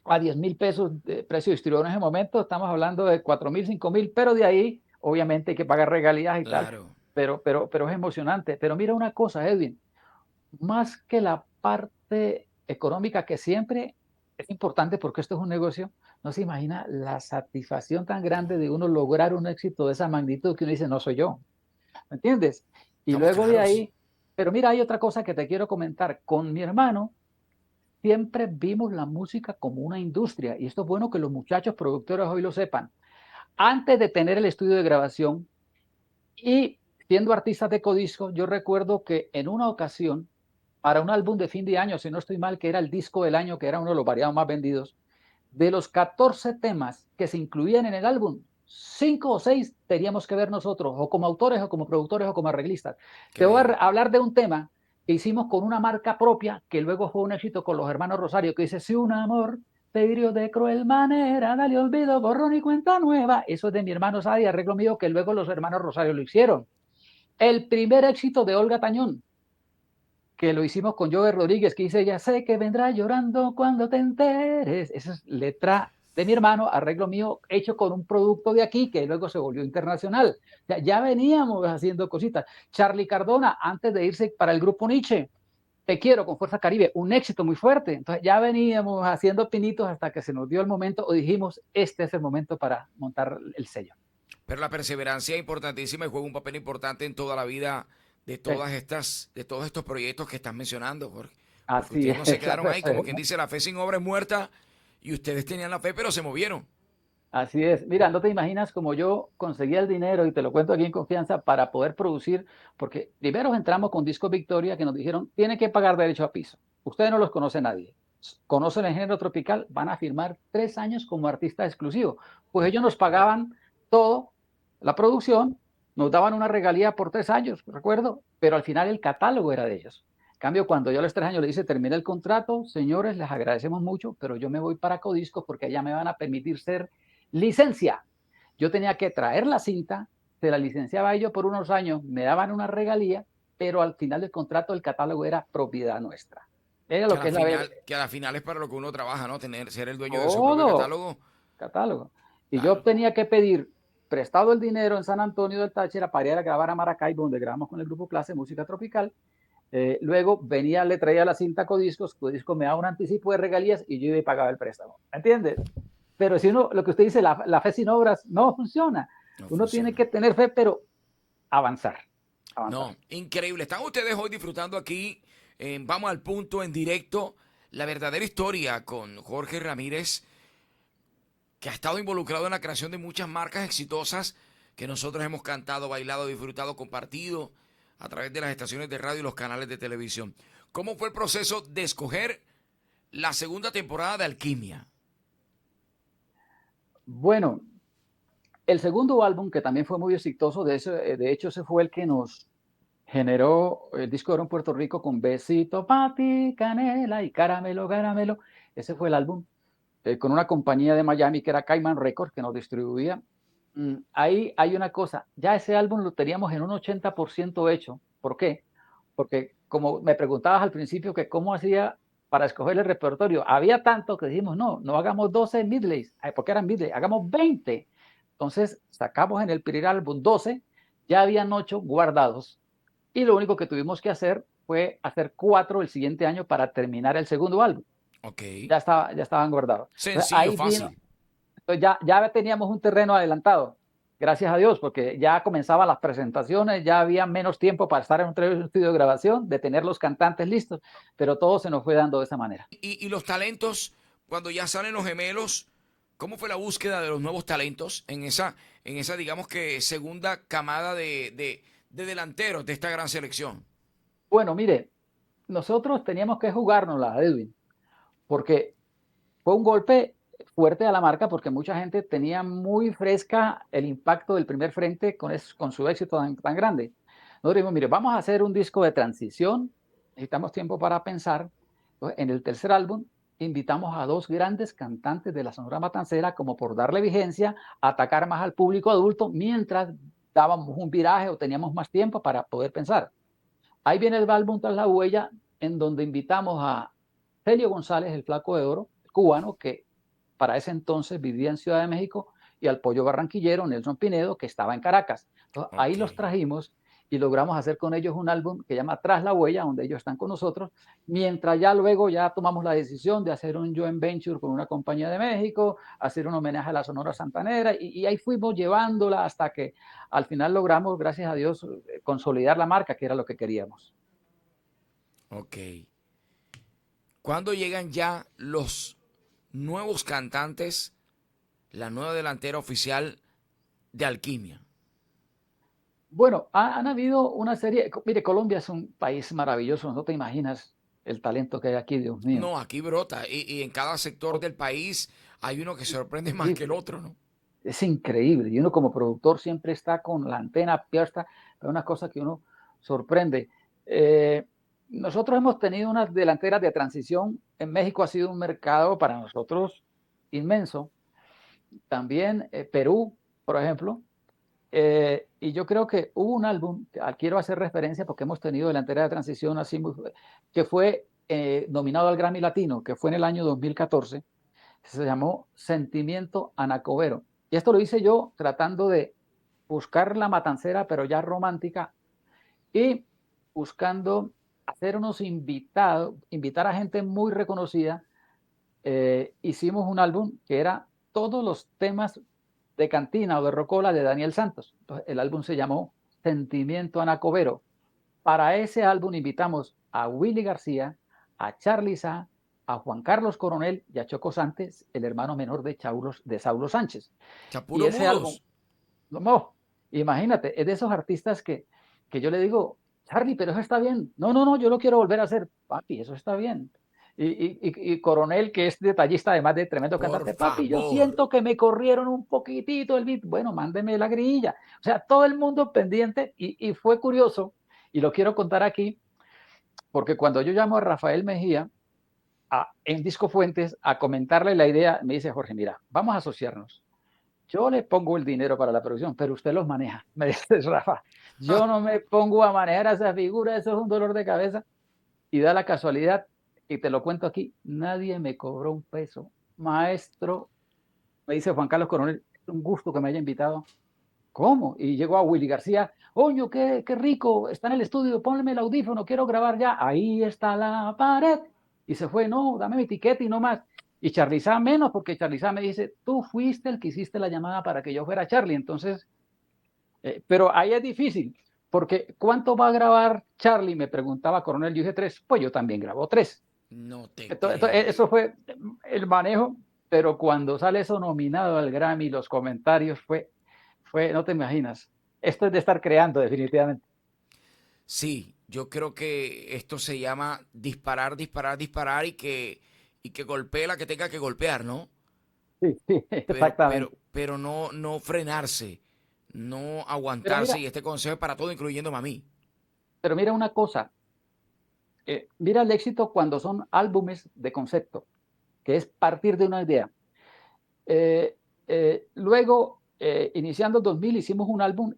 a 10.000 pesos de precio distribuidor en ese momento. Estamos hablando de 4.000, 5.000, pero de ahí obviamente hay que pagar regalías y tal. Claro. Pero es emocionante. Pero mira una cosa, Edwin, más que la parte económica que siempre es importante porque esto es un negocio, no se imagina la satisfacción tan grande de uno lograr un éxito de esa magnitud que uno dice, no soy yo, ¿me entiendes? Y Estamos luego de claros. ahí, pero mira, hay otra cosa que te quiero comentar. Con mi hermano siempre vimos la música como una industria y esto es bueno que los muchachos productores hoy lo sepan. Antes de tener el estudio de grabación y siendo artista de Codisco, yo recuerdo que en una ocasión para un álbum de fin de año, si no estoy mal, que era el disco del año, que era uno de los variados más vendidos, de los 14 temas que se incluían en el álbum, 5 o 6 teníamos que ver nosotros, o como autores, o como productores, o como arreglistas. Qué Te voy a bien. hablar de un tema que hicimos con una marca propia, que luego fue un éxito con los hermanos Rosario, que dice, si un amor te hirió de cruel manera, dale olvido, borrón y cuenta nueva. Eso es de mi hermano Sadi, arreglo mío, que luego los hermanos Rosario lo hicieron. El primer éxito de Olga Tañón, que lo hicimos con Joe Rodríguez, que dice, ya sé que vendrá llorando cuando te enteres. Esa es letra de mi hermano, arreglo mío, hecho con un producto de aquí que luego se volvió internacional. Ya veníamos haciendo cositas. Charlie Cardona, antes de irse para el grupo Nietzsche, Te quiero con Fuerza Caribe, un éxito muy fuerte. Entonces ya veníamos haciendo pinitos hasta que se nos dio el momento o dijimos, este es el momento para montar el sello. Pero la perseverancia es importantísima y juega un papel importante en toda la vida de todos estos proyectos que estás mencionando, Jorge. Porque Así ustedes no se es la quedaron ahí, como quien perseverancia. dice, la fe sin obra es muerta y ustedes tenían la fe, pero se movieron. Así es. Mira, no te imaginas cómo yo conseguía el dinero, y te lo cuento aquí en confianza, para poder producir, porque primero entramos con Disco Victoria, que nos dijeron, tiene que pagar derecho a piso. Ustedes no los conoce nadie. Conocen el género tropical, van a firmar 3 años como artista exclusivo. Pues ellos nos pagaban todo, la producción, nos daban una regalía por 3 años, recuerdo, pero al final el catálogo era de ellos. En cambio, cuando yo a los 3 años le dice, termina el contrato, señores, les agradecemos mucho, pero yo me voy para Codisco porque allá me van a permitir ser licencia. Yo tenía que traer la cinta, se la licenciaba ellos por unos años, me daban una regalía, pero al final del contrato el catálogo era propiedad nuestra. Era lo que es Que a la final es para lo que uno trabaja, ¿no? Ser el dueño de su propio todo catálogo. catálogo. Y yo Claro. tenía que pedir prestado el dinero en San Antonio del Táchira para ir a grabar a Maracaibo, donde grabamos con el grupo Clase Música Tropical. Luego venía, le traía la cinta a Codiscos, Codisco me daba un anticipo de regalías y yo iba y pagaba el préstamo. ¿Entiendes? Pero si uno, lo que usted dice, la fe sin obras no funciona. No Uno tiene funciona. que tener fe, pero avanzar, avanzar. No, increíble. Están ustedes hoy disfrutando aquí, vamos al punto, en directo, la verdadera historia con Jorge Ramírez, que ha estado involucrado en la creación de muchas marcas exitosas que nosotros hemos cantado, bailado, disfrutado, compartido a través de las estaciones de radio y los canales de televisión. ¿Cómo fue el proceso de escoger la segunda temporada de Alquimia? Bueno, el segundo álbum, que también fue muy exitoso, de hecho, ese fue el que nos generó el disco de oro en Puerto Rico con Besito, Pati, Canela y Caramelo, Caramelo. Ese fue el álbum con una compañía de Miami que era Cayman Records, que nos distribuía. Ahí hay una cosa, ya ese álbum lo teníamos en un 80% hecho. ¿Por qué? Porque como me preguntabas al principio que cómo hacía para escoger el repertorio, había tanto que dijimos, no, no hagamos 12 medleys, porque eran medleys, hagamos 20. Entonces sacamos en el primer álbum 12, ya habían 8 guardados y lo único que tuvimos que hacer fue hacer 4 el siguiente año para terminar el segundo álbum. Ok. Ya estaban guardados. Entonces Sencillo, ahí vino, fácil. entonces ya teníamos un terreno adelantado, gracias a Dios, porque ya comenzaban las presentaciones, ya había menos tiempo para estar en un estudio de grabación, de tener los cantantes listos, pero todo se nos fue dando de esa manera. Y los talentos, cuando ya salen los gemelos, ¿cómo fue la búsqueda de los nuevos talentos en esa digamos que segunda camada de delanteros de esta gran selección? Bueno, mire, nosotros teníamos que jugárnosla, Edwin, porque fue un golpe fuerte a la marca porque mucha gente tenía muy fresca el impacto del primer frente con su éxito tan grande. Nosotros dijimos, mire, vamos a hacer un disco de transición, necesitamos tiempo para pensar. Entonces, en el tercer álbum invitamos a dos grandes cantantes de la Sonora Matancera como por darle vigencia, atacar más al público adulto mientras dábamos un viraje o teníamos más tiempo para poder pensar. Ahí viene el álbum Tras la Huella, en donde invitamos a Celio González, el Flaco de Oro, cubano, que para ese entonces vivía en Ciudad de México, y al pollo barranquillero Nelson Pinedo, que estaba en Caracas. Entonces, ahí Ok. los trajimos y logramos hacer con ellos un álbum que se llama Tras la Huella, donde ellos están con nosotros, mientras ya luego ya tomamos la decisión de hacer un joint venture con una compañía de México, hacer un homenaje a la Sonora Santanera, y ahí fuimos llevándola hasta que al final logramos, gracias a Dios, consolidar la marca, que era lo que queríamos. Ok. ¿Cuándo llegan ya los nuevos cantantes, la nueva delantera oficial de Alquimia? Bueno, han habido una serie, mire, Colombia es un país maravilloso, no te imaginas el talento que hay aquí, Dios mío. No, aquí brota. Y en cada sector del país hay uno que sorprende más que el Increíble, otro, ¿no? es increíble. Y uno como productor siempre está con la antena abierta, pero una cosa que uno sorprende. Eh, Nosotros hemos tenido unas delanteras de transición. En México ha sido un mercado para nosotros inmenso. También Perú, por ejemplo. Y yo creo que hubo un álbum, quiero hacer referencia porque hemos tenido delantera de transición así que fue nominado al Grammy Latino, que fue en el año 2014, se llamó Sentimiento Anacobero. Y esto lo hice yo tratando de buscar la matancera, pero ya romántica, y buscando hacer unos invitados, invitar a gente muy reconocida. Hicimos un álbum que era todos los temas de cantina o de rocola de Daniel Santos. Entonces, el álbum se llamó Sentimiento Anacobero. Para ese álbum invitamos a Willy García, a Charly Sa, a Juan Carlos Coronel y a Choco Santos, el hermano menor de Saulo Sánchez. Y Chapuro ese álbum, mudos. no, imagínate, es de esos artistas que yo le digo, Charlie, pero eso está bien. No, no, no, yo lo quiero volver a hacer. Papi, eso está bien. Y Coronel, que es detallista, además de tremendo Por cantante, papi, yo favor. siento que me corrieron un poquitito el beat. Bueno, mándeme la grilla. O sea, todo el mundo pendiente y fue curioso, y lo quiero contar aquí, porque cuando yo llamo a Rafael Mejía en Disco Fuentes a comentarle la idea, me dice, Jorge, mira, vamos a asociarnos. Yo le pongo el dinero para la producción, pero usted los maneja. Me dice Rafa, yo no me pongo a manejar a esa figura, eso es un dolor de cabeza. Y da la casualidad, y te lo cuento aquí, nadie me cobró un peso. Maestro, me dice Juan Carlos Coronel, es un gusto que me haya invitado. ¿Cómo? Y llegó a Willy García, oño, qué rico, está en el estudio, ponle el audífono, quiero grabar ya. Ahí está la pared. Y se fue, no, dame mi etiqueta y no más. Y Charliza menos, porque Charliza me dice, tú fuiste el que hiciste la llamada para que yo fuera Charlie. Entonces, pero ahí es difícil, porque ¿cuánto va a grabar Charlie? Me preguntaba Coronel, yo dije tres, pues yo también grabo tres. No te Entonces, creo. eso fue el manejo, pero cuando sale eso nominado al Grammy, los comentarios no te imaginas. Esto es de estar creando, definitivamente. Sí, yo creo que esto se llama disparar, disparar, disparar y que golpee la que tenga que golpear, ¿no? Sí, sí, exactamente. Pero no, no frenarse, no Pero aguantarse. mira, Y este consejo es para todo, incluyéndome a mí. pero mira una cosa, mira el éxito cuando son álbumes de concepto, que es partir de una idea. Luego iniciando el 2000 hicimos un álbum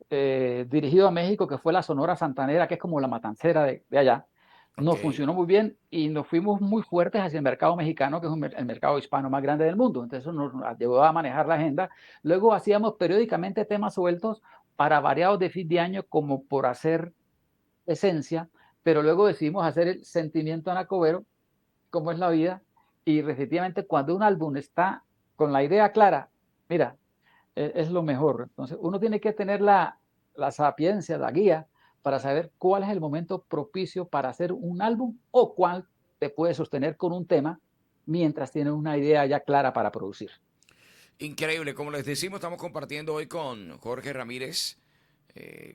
dirigido a México que fue la Sonora Santanera, que es como la matancera de allá. Ok. Nos funcionó muy bien y nos fuimos muy fuertes hacia el mercado mexicano, que es el mercado hispano más grande del mundo. Entonces eso nos ayudó a manejar la agenda. Luego hacíamos periódicamente temas sueltos para variados de fin de año, como por hacer esencia, pero luego decidimos hacer el Sentimiento Anacobero, como es la vida, y efectivamente cuando un álbum está con la idea clara, mira, es lo mejor. Entonces, uno tiene que tener la sapiencia, la guía, para saber cuál es el momento propicio para hacer un álbum o cuál te puede sostener con un tema mientras tienes una idea ya clara para producir. Increíble. Como les decimos, estamos compartiendo hoy con Jorge Ramírez,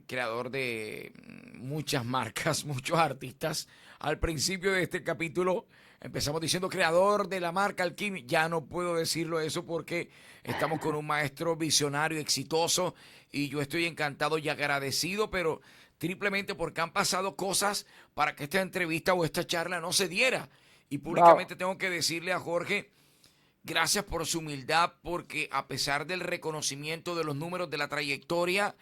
creador de muchas marcas, muchos artistas. Al principio de este capítulo empezamos diciendo creador de la marca Alquimia. Ya no puedo decirlo eso porque estamos con un maestro visionario, exitoso, y yo estoy encantado y agradecido, pero triplemente porque han pasado cosas para que esta entrevista o esta charla no se diera. Y Wow. públicamente tengo que decirle a Jorge, gracias por su humildad, porque a pesar del reconocimiento de los números, de la trayectoria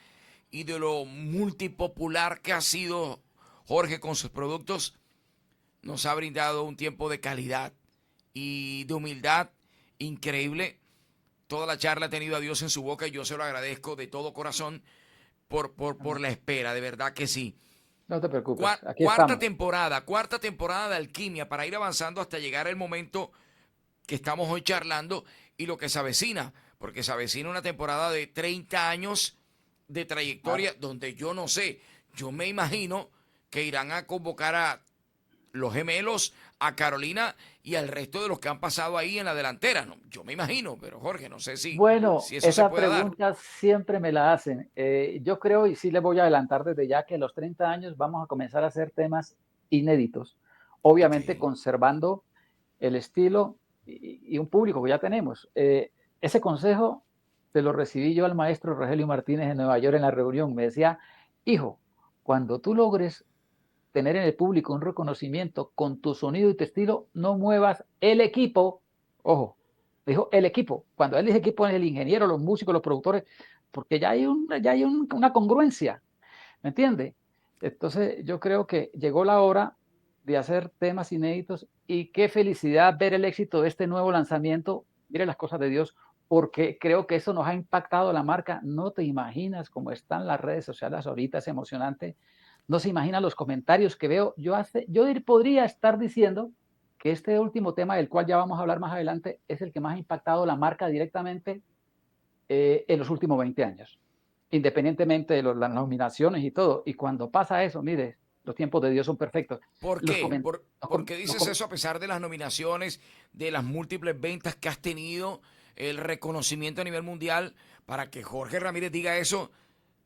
y de lo multipopular que ha sido Jorge con sus productos, nos ha brindado un tiempo de calidad y de humildad increíble. Toda la charla ha tenido a Dios en su boca y yo se lo agradezco de todo corazón por la espera, de verdad que sí. No te preocupes, aquí Cuarta estamos. temporada, cuarta temporada de Alquimia para ir avanzando hasta llegar el momento que estamos hoy charlando y lo que se avecina, porque se avecina una temporada de 30 años de Claro. trayectoria donde yo no sé, yo me imagino que irán a convocar a los gemelos, a Carolina y al resto de los que han pasado ahí en la delantera, ¿no? Yo me imagino, pero Jorge, no sé Bueno, si eso se esa puede dar. pregunta siempre me la hacen. Yo creo, y sí le voy a adelantar desde ya, que a los 30 años vamos a comenzar a hacer temas inéditos, Ok, obviamente conservando el estilo y un público que ya tenemos. Ese consejo se lo recibí yo al maestro Rogelio Martínez en Nueva York en la reunión. Me decía, hijo, cuando tú logres tener en el público un reconocimiento con tu sonido y tu estilo, no muevas el equipo. Ojo, dijo el equipo. Cuando él dice equipo es el ingeniero, los músicos, los productores, porque ya hay una congruencia, ¿me entiendes? Entonces yo creo que llegó la hora de hacer temas inéditos y qué felicidad ver el éxito de este nuevo lanzamiento. Mire las cosas de Dios, porque creo que eso nos ha impactado la marca. No te imaginas cómo están las redes sociales ahorita, es emocionante. No se imagina los comentarios que veo. Yo podría estar diciendo que este último tema, del cual ya vamos a hablar más adelante, es el que más ha impactado la marca directamente en los últimos 20 años, independientemente de las nominaciones y todo. Y cuando pasa eso, mire, los tiempos de Dios son perfectos. ¿por Los, qué? comen, los, ¿Por com, qué los dices com, eso a pesar de las nominaciones, de las múltiples ventas que has tenido, el reconocimiento a nivel mundial? Para que Jorge Ramírez diga eso,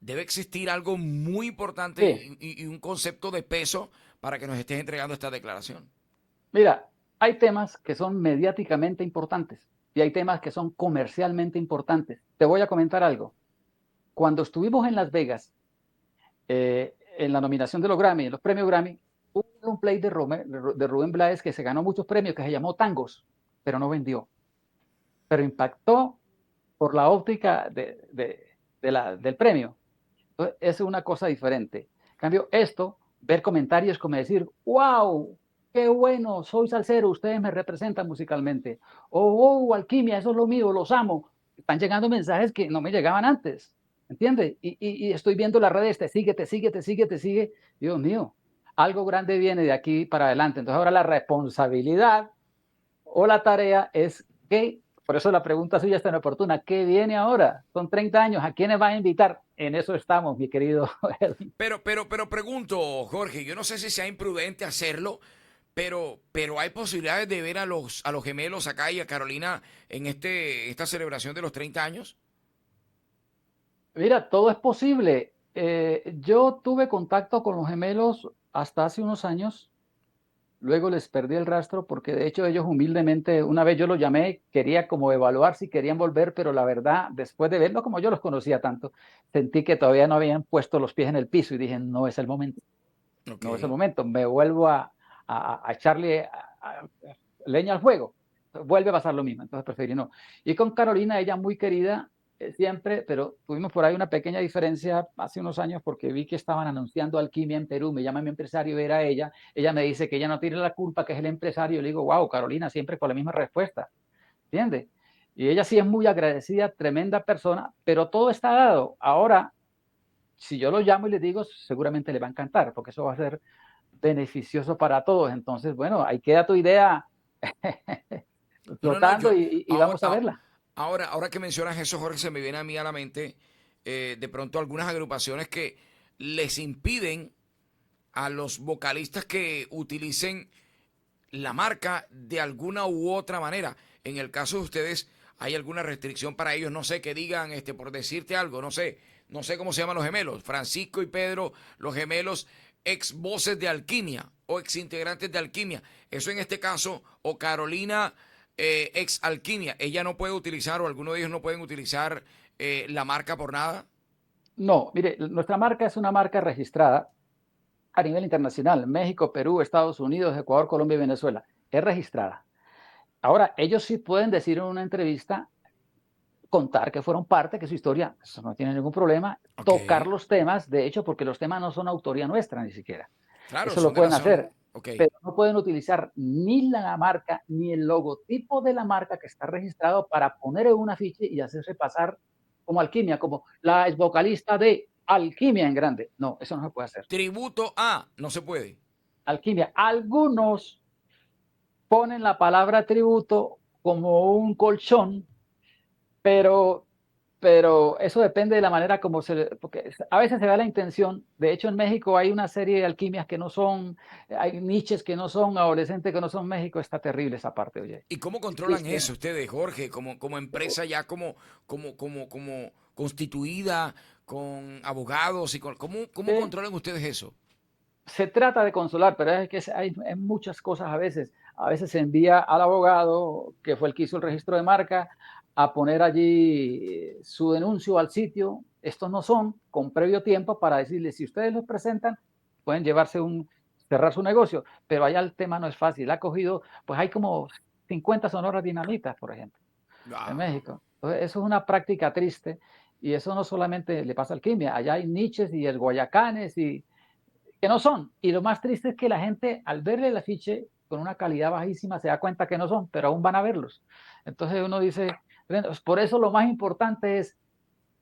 debe existir algo muy importante sí, y un concepto de peso para que nos estés entregando esta declaración. mira, hay temas que son mediáticamente importantes y hay temas que son comercialmente importantes. Te voy a comentar algo. Cuando estuvimos en Las Vegas, en la nominación de los Grammy, en los premios Grammy, hubo un play de Rubén Blades que se ganó muchos premios, que se llamó Tangos, pero no vendió. Pero impactó por la óptica del premio. Entonces, es una cosa diferente. En cambio, esto, ver comentarios como decir, wow, qué bueno, soy salsero, ustedes me representan musicalmente. Oh, Alquimia, eso es lo mío, los amo. Están llegando mensajes que no me llegaban antes, ¿entiendes? Y estoy viendo las redes, te sigue, te sigue, te sigue, te sigue. Dios mío, algo grande viene de aquí para adelante. Entonces ahora la responsabilidad o la tarea es que, por eso la pregunta suya es tan oportuna, ¿qué viene ahora? Son 30 años, ¿a quiénes va a invitar? En eso estamos, mi querido Edwin. Pero pregunto, Jorge, yo no sé si sea imprudente hacerlo, pero hay posibilidades de ver a los gemelos acá y a Carolina en esta celebración de los 30 años. Mira, todo es posible. Yo tuve contacto con los gemelos hasta hace unos años, luego les perdí el rastro porque de hecho ellos humildemente, una vez yo los llamé, quería como evaluar si querían volver, pero la verdad, después de verlo, como yo los conocía tanto, sentí que todavía no habían puesto los pies en el piso y dije, no es el momento. Ok. No es el momento, me vuelvo a echarle leña al fuego, vuelve a pasar lo mismo, entonces preferí no. Y con Carolina, ella muy querida, siempre, pero tuvimos por ahí una pequeña diferencia hace unos años porque vi que estaban anunciando alquimia en Perú, me llama mi empresario, era ella me dice que ella no tiene la culpa, que es el empresario, yo le digo, wow, Carolina, siempre con la misma respuesta, ¿entiendes? Y ella sí es muy agradecida, tremenda persona, pero todo está dado. Ahora, si yo lo llamo y le digo, seguramente le va a encantar, porque eso va a ser beneficioso para todos. Entonces, bueno, ahí queda tu idea No, no, no, flotando y ahora, vamos a verla. ahora que mencionas eso, Jorge, se me viene a mí a la mente de pronto algunas agrupaciones que les impiden a los vocalistas que utilicen la marca de alguna u otra manera. En el caso de ustedes, ¿hay alguna restricción para ellos? No sé, que digan, por decirte algo, no sé cómo se llaman los gemelos, Francisco y Pedro, los gemelos ex voces de Alquimia o ex integrantes de Alquimia. Eso en este caso, o Carolina ex Alquimia, ella no puede utilizar o alguno de ellos no pueden utilizar la marca por nada. No, mire, nuestra marca es una marca registrada a nivel internacional. México, Perú, Estados Unidos, Ecuador, Colombia y Venezuela. Es registrada. Ahora, ellos sí pueden decir en una entrevista, contar que fueron parte, que su historia, eso no tiene ningún problema, Ok, tocar los temas, de hecho, porque los temas no son autoría nuestra ni siquiera. claro, Eso lo son de la pueden zona. hacer, Ok. pero no pueden utilizar ni la marca ni el logotipo de la marca que está registrado para poner en un afiche y hacerse pasar como Alquimia, como la ex vocalista de Alquimia en grande. No, eso no se puede hacer. Tributo a, no se puede. Alquimia. Algunos ponen la palabra tributo como un colchón, pero eso depende de la manera como porque a veces se da la intención. De hecho, en México hay una serie de alquimias que no son, hay niches que no son, adolescentes que no son. México está terrible esa parte, oye. ¿Y cómo Es controlan triste. eso ustedes, Jorge, como empresa ya como constituida, con abogados y cómo Sí, controlan ustedes eso? se trata de consolar, pero es que hay muchas cosas a veces. A veces se envía al abogado, que fue el que hizo el registro de marca, a poner allí su denuncio al sitio. Estos no son con previo tiempo para decirles, si ustedes los presentan, pueden cerrar su negocio. Pero allá el tema no es fácil. Ha cogido, pues hay como 50 sonoras dinamitas, por ejemplo, en Wow. México. Entonces, eso es una práctica triste y eso no solamente le pasa al Alquimia. Allá hay niches y el Guayacanes y que no son. Y lo más triste es que la gente, al verle el afiche con una calidad bajísima, se da cuenta que no son, pero aún van a verlos. Entonces uno dice, bueno, pues por eso lo más importante es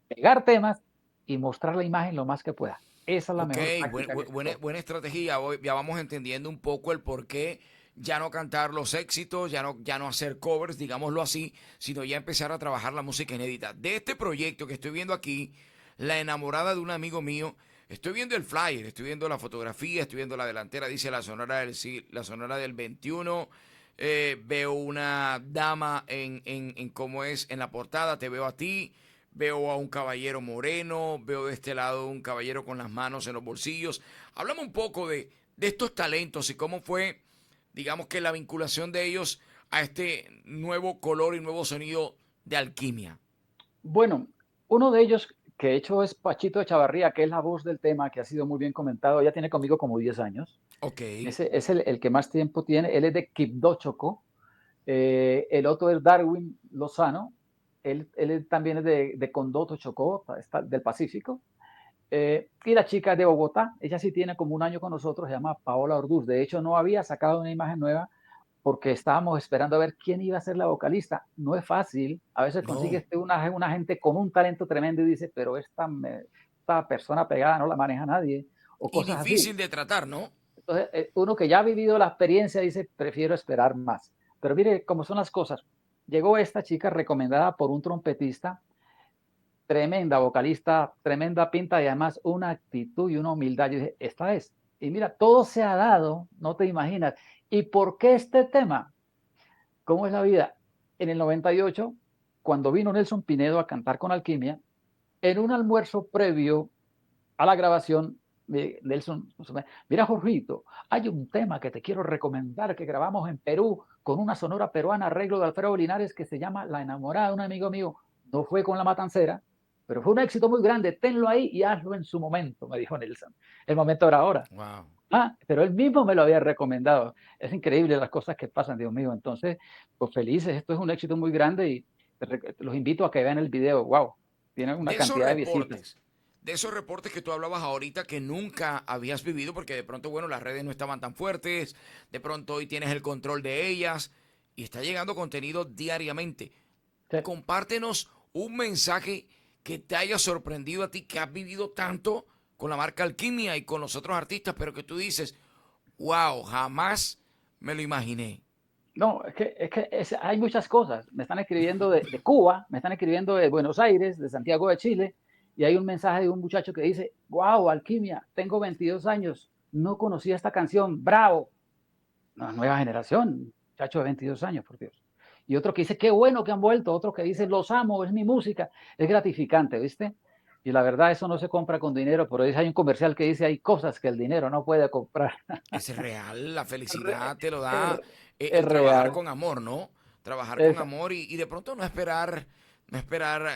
pegar temas y mostrar la imagen lo más que pueda. Esa es la Ok, mejor práctica que se buena, puede. buena estrategia. Ya vamos entendiendo un poco el por qué ya no cantar los éxitos, ya no hacer covers, digámoslo así, sino ya empezar a trabajar la música inédita. De este proyecto que estoy viendo aquí, La enamorada de un amigo mío, estoy viendo el flyer, estoy viendo la fotografía, estoy viendo la delantera, dice la sonora del 21. Veo una dama en cómo es en la portada, te veo a ti. Veo a un caballero moreno, veo de este lado un caballero con las manos en los bolsillos. Háblame un poco de estos talentos y cómo fue, digamos que la vinculación de ellos a este nuevo color y nuevo sonido de Alquimia. Bueno, uno de ellos, que de hecho es Pachito Echavarría, que es la voz del tema, que ha sido muy bien comentado, ya tiene conmigo como 10 años. Ok, Ese es el que más tiempo tiene. Él es de Quibdó, Chocó. El otro es Darwin Lozano. Él también es de Condoto, Chocó, del Pacífico. Y la chica es de Bogotá. Ella sí tiene como un año con nosotros, se llama Paola Orduz. De hecho, no había sacado una imagen nueva porque estábamos esperando a ver quién iba a ser la vocalista. No es fácil. A veces no. consigues una gente con un talento tremendo y dice, pero esta persona pegada no la maneja nadie, o Y cosas así. difícil de tratar, ¿no? Entonces, uno que ya ha vivido la experiencia dice, prefiero esperar más. Pero mire cómo son las cosas. Llegó esta chica recomendada por un trompetista, tremenda vocalista, tremenda pinta y además una actitud y una humildad. Yo dije, esta es. Y mira, todo se ha dado, no te imaginas. ¿Y por qué este tema? ¿Cómo es la vida? En el 98, cuando vino Nelson Pinedo a cantar con Alquimia, en un almuerzo previo a la grabación, Nelson, mira Jorgito, hay un tema que te quiero recomendar que grabamos en Perú con una sonora peruana, arreglo de Alfredo Linares, que se llama La enamorada de un amigo mío. No fue con La Matancera, pero fue un éxito muy grande. Tenlo ahí y hazlo en su momento, me dijo Nelson. El momento era ahora. Wow. Ah, pero él mismo me lo había recomendado. Es increíble las cosas que pasan, Dios mío. Entonces, pues felices, esto es un éxito muy grande y los invito a que vean el video. Wow. Tienen una De esos cantidad de visitas. reportes, de esos reportes que tú hablabas ahorita que nunca habías vivido, porque de pronto, bueno, las redes no estaban tan fuertes, de pronto hoy tienes el control de ellas y está llegando contenido diariamente. Sí. Compártenos un mensaje que te haya sorprendido a ti, que has vivido tanto con la marca Alquimia y con los otros artistas, pero que tú dices, wow, jamás me lo imaginé. No, hay muchas cosas. Me están escribiendo de Cuba, me están escribiendo de Buenos Aires, de Santiago de Chile, y hay un mensaje de un muchacho que dice, wow, Alquimia, tengo 22 años, no conocía esta canción, bravo. Una nueva generación, muchacho de 22 años, por Dios. Y otro que dice, qué bueno que han vuelto, otro que dice, los amo, es mi música. Es gratificante, ¿viste? Y la verdad, eso no se compra con dinero, pero hay un comercial que dice, hay cosas que el dinero no puede comprar. Es real, la Re- felicidad te lo Es, da es el trabajar real. con amor, ¿no? Trabajar con Es, amor y de pronto no esperar, no esperar,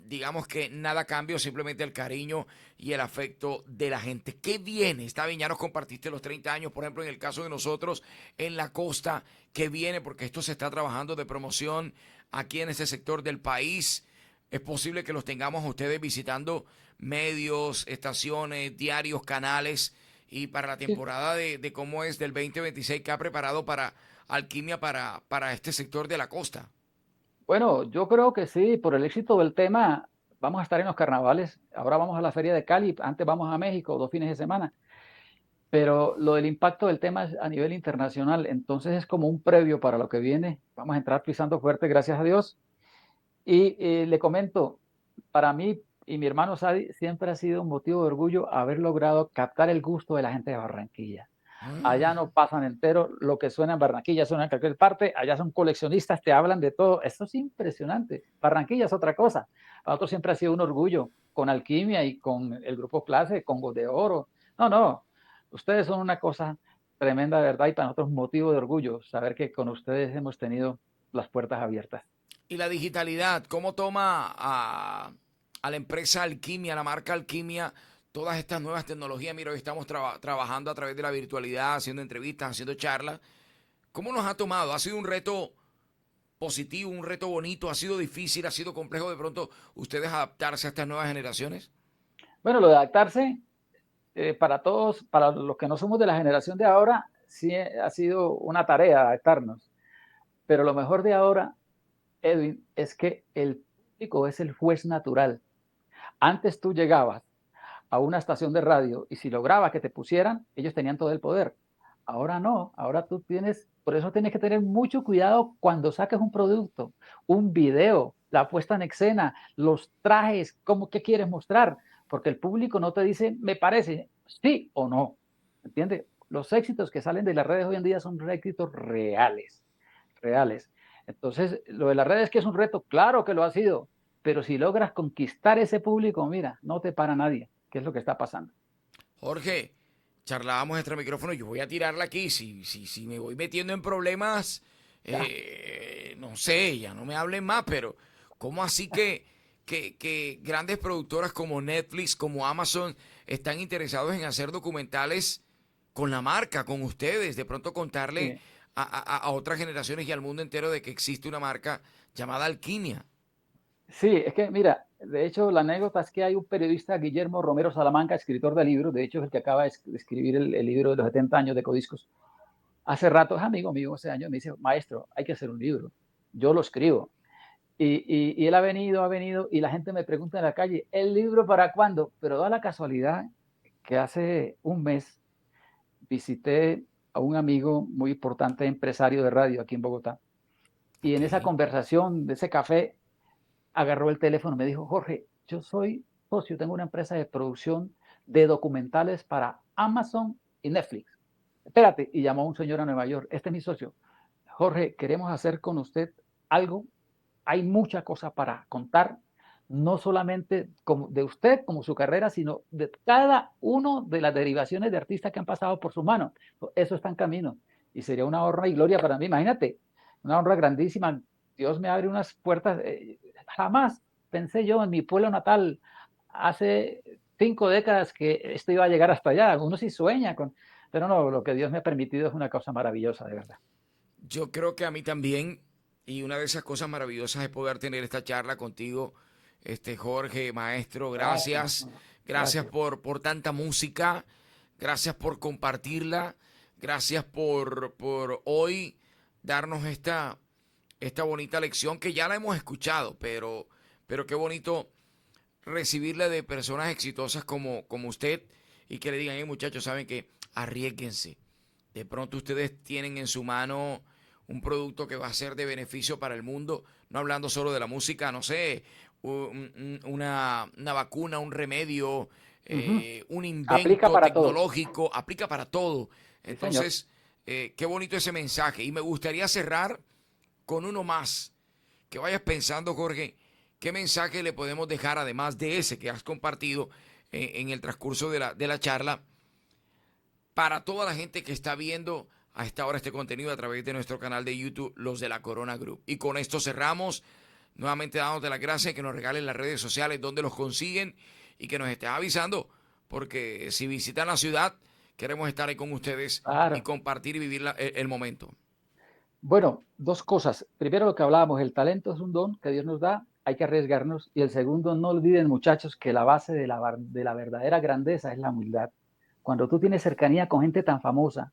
digamos que nada a cambio, simplemente el cariño y el afecto de la gente. ¿Qué viene? Está bien, ya nos compartiste los 30 años, por ejemplo, en el caso de nosotros en la costa, ¿qué viene? Porque esto se está trabajando de promoción aquí en este sector del país. Es posible que los tengamos a ustedes visitando medios, estaciones, diarios, canales y para la sí, temporada de cómo es del 2026 que ha preparado para Alquimia para este sector de la costa. bueno, yo creo que sí, por el éxito del tema, vamos a estar en los carnavales. Ahora vamos a la Feria de Cali, antes vamos a México, 2 fines de semana. Pero lo del impacto del tema es a nivel internacional, entonces es como un previo para lo que viene. Vamos a entrar pisando fuerte, gracias a Dios. Y le comento, para mí y mi hermano Sadi siempre ha sido un motivo de orgullo haber logrado captar el gusto de la gente de Barranquilla. Allá Mm. no pasan entero, lo que suena en Barranquilla suena en cualquier parte, allá son coleccionistas, te hablan de todo. Esto es impresionante. Barranquilla es otra cosa. Para nosotros siempre ha sido un orgullo con Alquimia y con el grupo Clase, con Gol de Oro. No, no, ustedes son una cosa tremenda, de verdad, y para nosotros un motivo de orgullo saber que con ustedes hemos tenido las puertas abiertas. Y la digitalidad, ¿cómo toma a la empresa Alquimia, a la marca Alquimia, todas estas nuevas tecnologías? Mira, hoy estamos trabajando a través de la virtualidad, haciendo entrevistas, haciendo charlas. ¿Cómo nos ha tomado? ¿Ha sido un reto positivo, un reto bonito? ¿Ha sido difícil? ¿Ha sido complejo de pronto ustedes adaptarse a estas nuevas generaciones? Bueno, lo de adaptarse, para todos, para los que no somos de la generación de ahora, sí ha sido una tarea adaptarnos. Pero lo mejor de ahora, Edwin, es que el público es el juez natural. Antes tú llegabas a una estación de radio y si lograbas que te pusieran, ellos tenían todo el poder. Ahora no, ahora tú tienes, por eso tienes que tener mucho cuidado cuando saques un producto, un video, la puesta en escena, los trajes, cómo, qué quieres mostrar, porque el público no te dice, me parece, sí o no, ¿entiendes? Los éxitos que salen de las redes hoy en día son éxitos reales, reales. Entonces, lo de las redes que es un reto, claro que lo ha sido, pero si logras conquistar ese público, mira, no te para nadie, qué es lo que está pasando. Jorge, charlábamos entre micrófonos, yo voy a tirarla aquí. Si me voy metiendo en problemas, Ya, no sé, ya no me hablen más, pero ¿cómo así que grandes productoras como Netflix, como Amazon, están interesados en hacer documentales con la marca, con ustedes? De pronto contarle sí. a otras generaciones y al mundo entero de que existe una marca llamada Alquimia. Sí, es que mira, de hecho la anécdota es que hay un periodista, Guillermo Romero Salamanca, escritor de libros, de hecho es el que acaba de escribir el libro de los 70 años de Codiscos. Hace rato es amigo mío, hace años, me dice, maestro, hay que hacer un libro. Yo lo escribo. Y él ha venido, y la gente me pregunta en la calle, ¿el libro para cuándo? Pero da la casualidad que hace un mes visité a un amigo muy importante, empresario de radio aquí en Bogotá, y Ok. en esa conversación de ese café agarró el teléfono y me dijo, Jorge, yo soy socio, tengo una empresa de producción de documentales para Amazon y Netflix. Espérate, y llamó a un señor a Nueva York, este es mi socio. Jorge, queremos hacer con usted algo, hay mucha cosa para contar, no solamente como de usted, como su carrera, sino de cada uno de las derivaciones de artistas que han pasado por su mano. Eso está en camino y sería una honra y gloria para mí. Imagínate, una honra grandísima. Dios me abre unas puertas. Jamás pensé yo en mi pueblo natal hace 5 décadas que esto iba a llegar hasta allá. Uno sí sueña con, pero no, lo que Dios me ha permitido es una cosa maravillosa, de verdad. Yo creo que a mí también, y una de esas cosas maravillosas es poder tener esta charla contigo, Jorge, maestro, Gracias, gracias. no, Gracias gracias. por tanta música. Gracias por compartirla. Gracias por hoy darnos esta bonita lección que ya la hemos escuchado, pero qué bonito recibirla de personas exitosas como usted y que le digan, muchachos, saben que arriesguense. De pronto ustedes tienen en su mano un producto que va a ser de beneficio para el mundo, no hablando solo de la música, no sé, una vacuna, un remedio, Ujú. un Aplica invento para todo. tecnológico, aplica para todo. Sí, señor. Entonces, qué bonito ese mensaje. Y me gustaría cerrar con uno más. Que vayas pensando, Jorge, qué mensaje le podemos dejar, además de ese que has compartido en el transcurso de la charla, para toda la gente que está viendo a esta hora este contenido a través de nuestro canal de YouTube, Los de la Corona Group. Y con esto cerramos, nuevamente dándote las gracias, que nos regalen las redes sociales donde los consiguen y que nos estés avisando, porque si visitan la ciudad, queremos estar ahí con ustedes y Claro. compartir y vivir el momento. Bueno, dos cosas. Primero lo que hablábamos, el talento es un don que Dios nos da, hay que arriesgarnos. Y el segundo, no olviden muchachos que la base de la verdadera grandeza es la humildad. Cuando tú tienes cercanía con gente tan famosa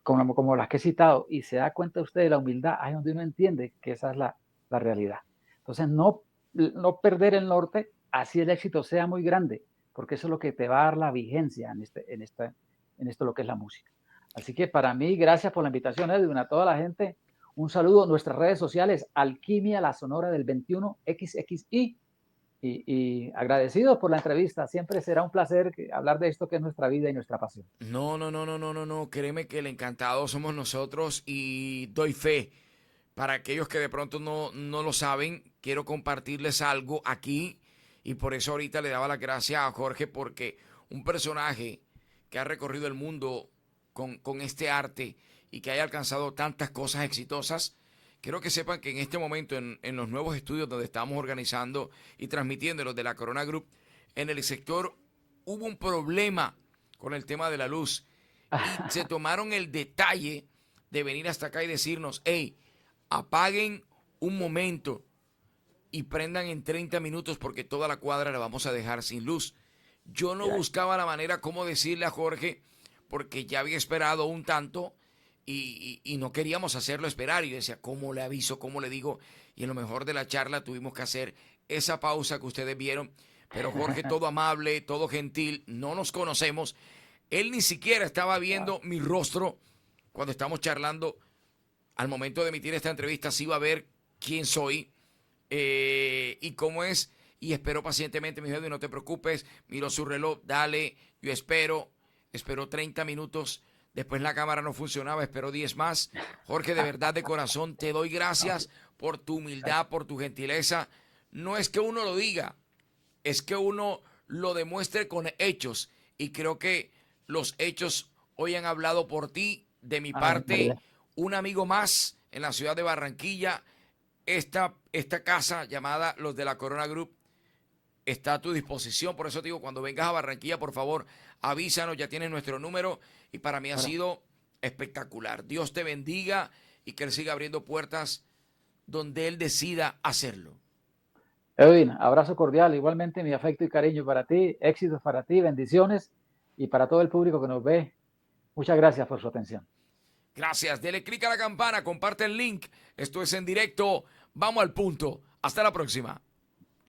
como las que he citado y se da cuenta usted de la humildad, ahí es donde uno entiende que esa es la realidad. Entonces, no perder el norte, así el éxito sea muy grande, porque eso es lo que te va a dar la vigencia en esto lo que es la música. Así que para mí, gracias por la invitación, Edwin, a toda la gente. Un saludo. Nuestras redes sociales, Alquimia La Sonora del 21XXI. Y agradecidos por la entrevista. Siempre será un placer hablar de esto que es nuestra vida y nuestra pasión. No, no, no, no, no, no, no. Créeme que el encantado somos nosotros y doy fe. Para aquellos que de pronto no lo saben, quiero compartirles algo aquí y por eso ahorita le daba las gracias a Jorge porque un personaje que ha recorrido el mundo con este arte y que haya alcanzado tantas cosas exitosas, quiero que sepan que en este momento en los nuevos estudios donde estamos organizando y transmitiendo los de la Corona Group, en el sector hubo un problema con el tema de la luz y se tomaron el detalle de venir hasta acá y decirnos, hey, apaguen un momento y prendan en 30 minutos porque toda la cuadra la vamos a dejar sin luz. Yo no Mira, buscaba la manera cómo decirle a Jorge porque ya había esperado un tanto y no queríamos hacerlo esperar. Y yo decía, ¿cómo le aviso? ¿Cómo le digo? Y en lo mejor de la charla tuvimos que hacer esa pausa que ustedes vieron. Pero Jorge, todo amable, todo gentil, no nos conocemos. Él ni siquiera estaba wow. viendo mi rostro cuando estamos charlando al momento de emitir esta entrevista sí va a ver quién soy y cómo es. Y espero pacientemente, mi jefe, no te preocupes. Miro su reloj, dale, yo espero 30 minutos. Después la cámara no funcionaba, espero 10 más. Jorge, de verdad, de corazón, te doy No, gracias por tu humildad, gracias. por tu gentileza. No es que uno lo diga, es que uno lo demuestre con hechos. Y creo que los hechos hoy han hablado por ti. De mi Ay, parte, María. un amigo más en la ciudad de Barranquilla. Esta casa llamada Los de la Corona Group está a tu disposición. Por eso te digo, cuando vengas a Barranquilla, por favor, avísanos, ya tienes nuestro número. Y para mí ha Bueno, sido espectacular. Dios te bendiga y que Él siga abriendo puertas donde Él decida hacerlo. Edwin, abrazo cordial. Igualmente mi afecto y cariño para ti. Éxitos para ti, bendiciones y para todo el público que nos ve. Muchas gracias por su atención. Gracias. Dele clic a la campana, comparte el link. Esto es en directo. Vamos al punto. Hasta la próxima.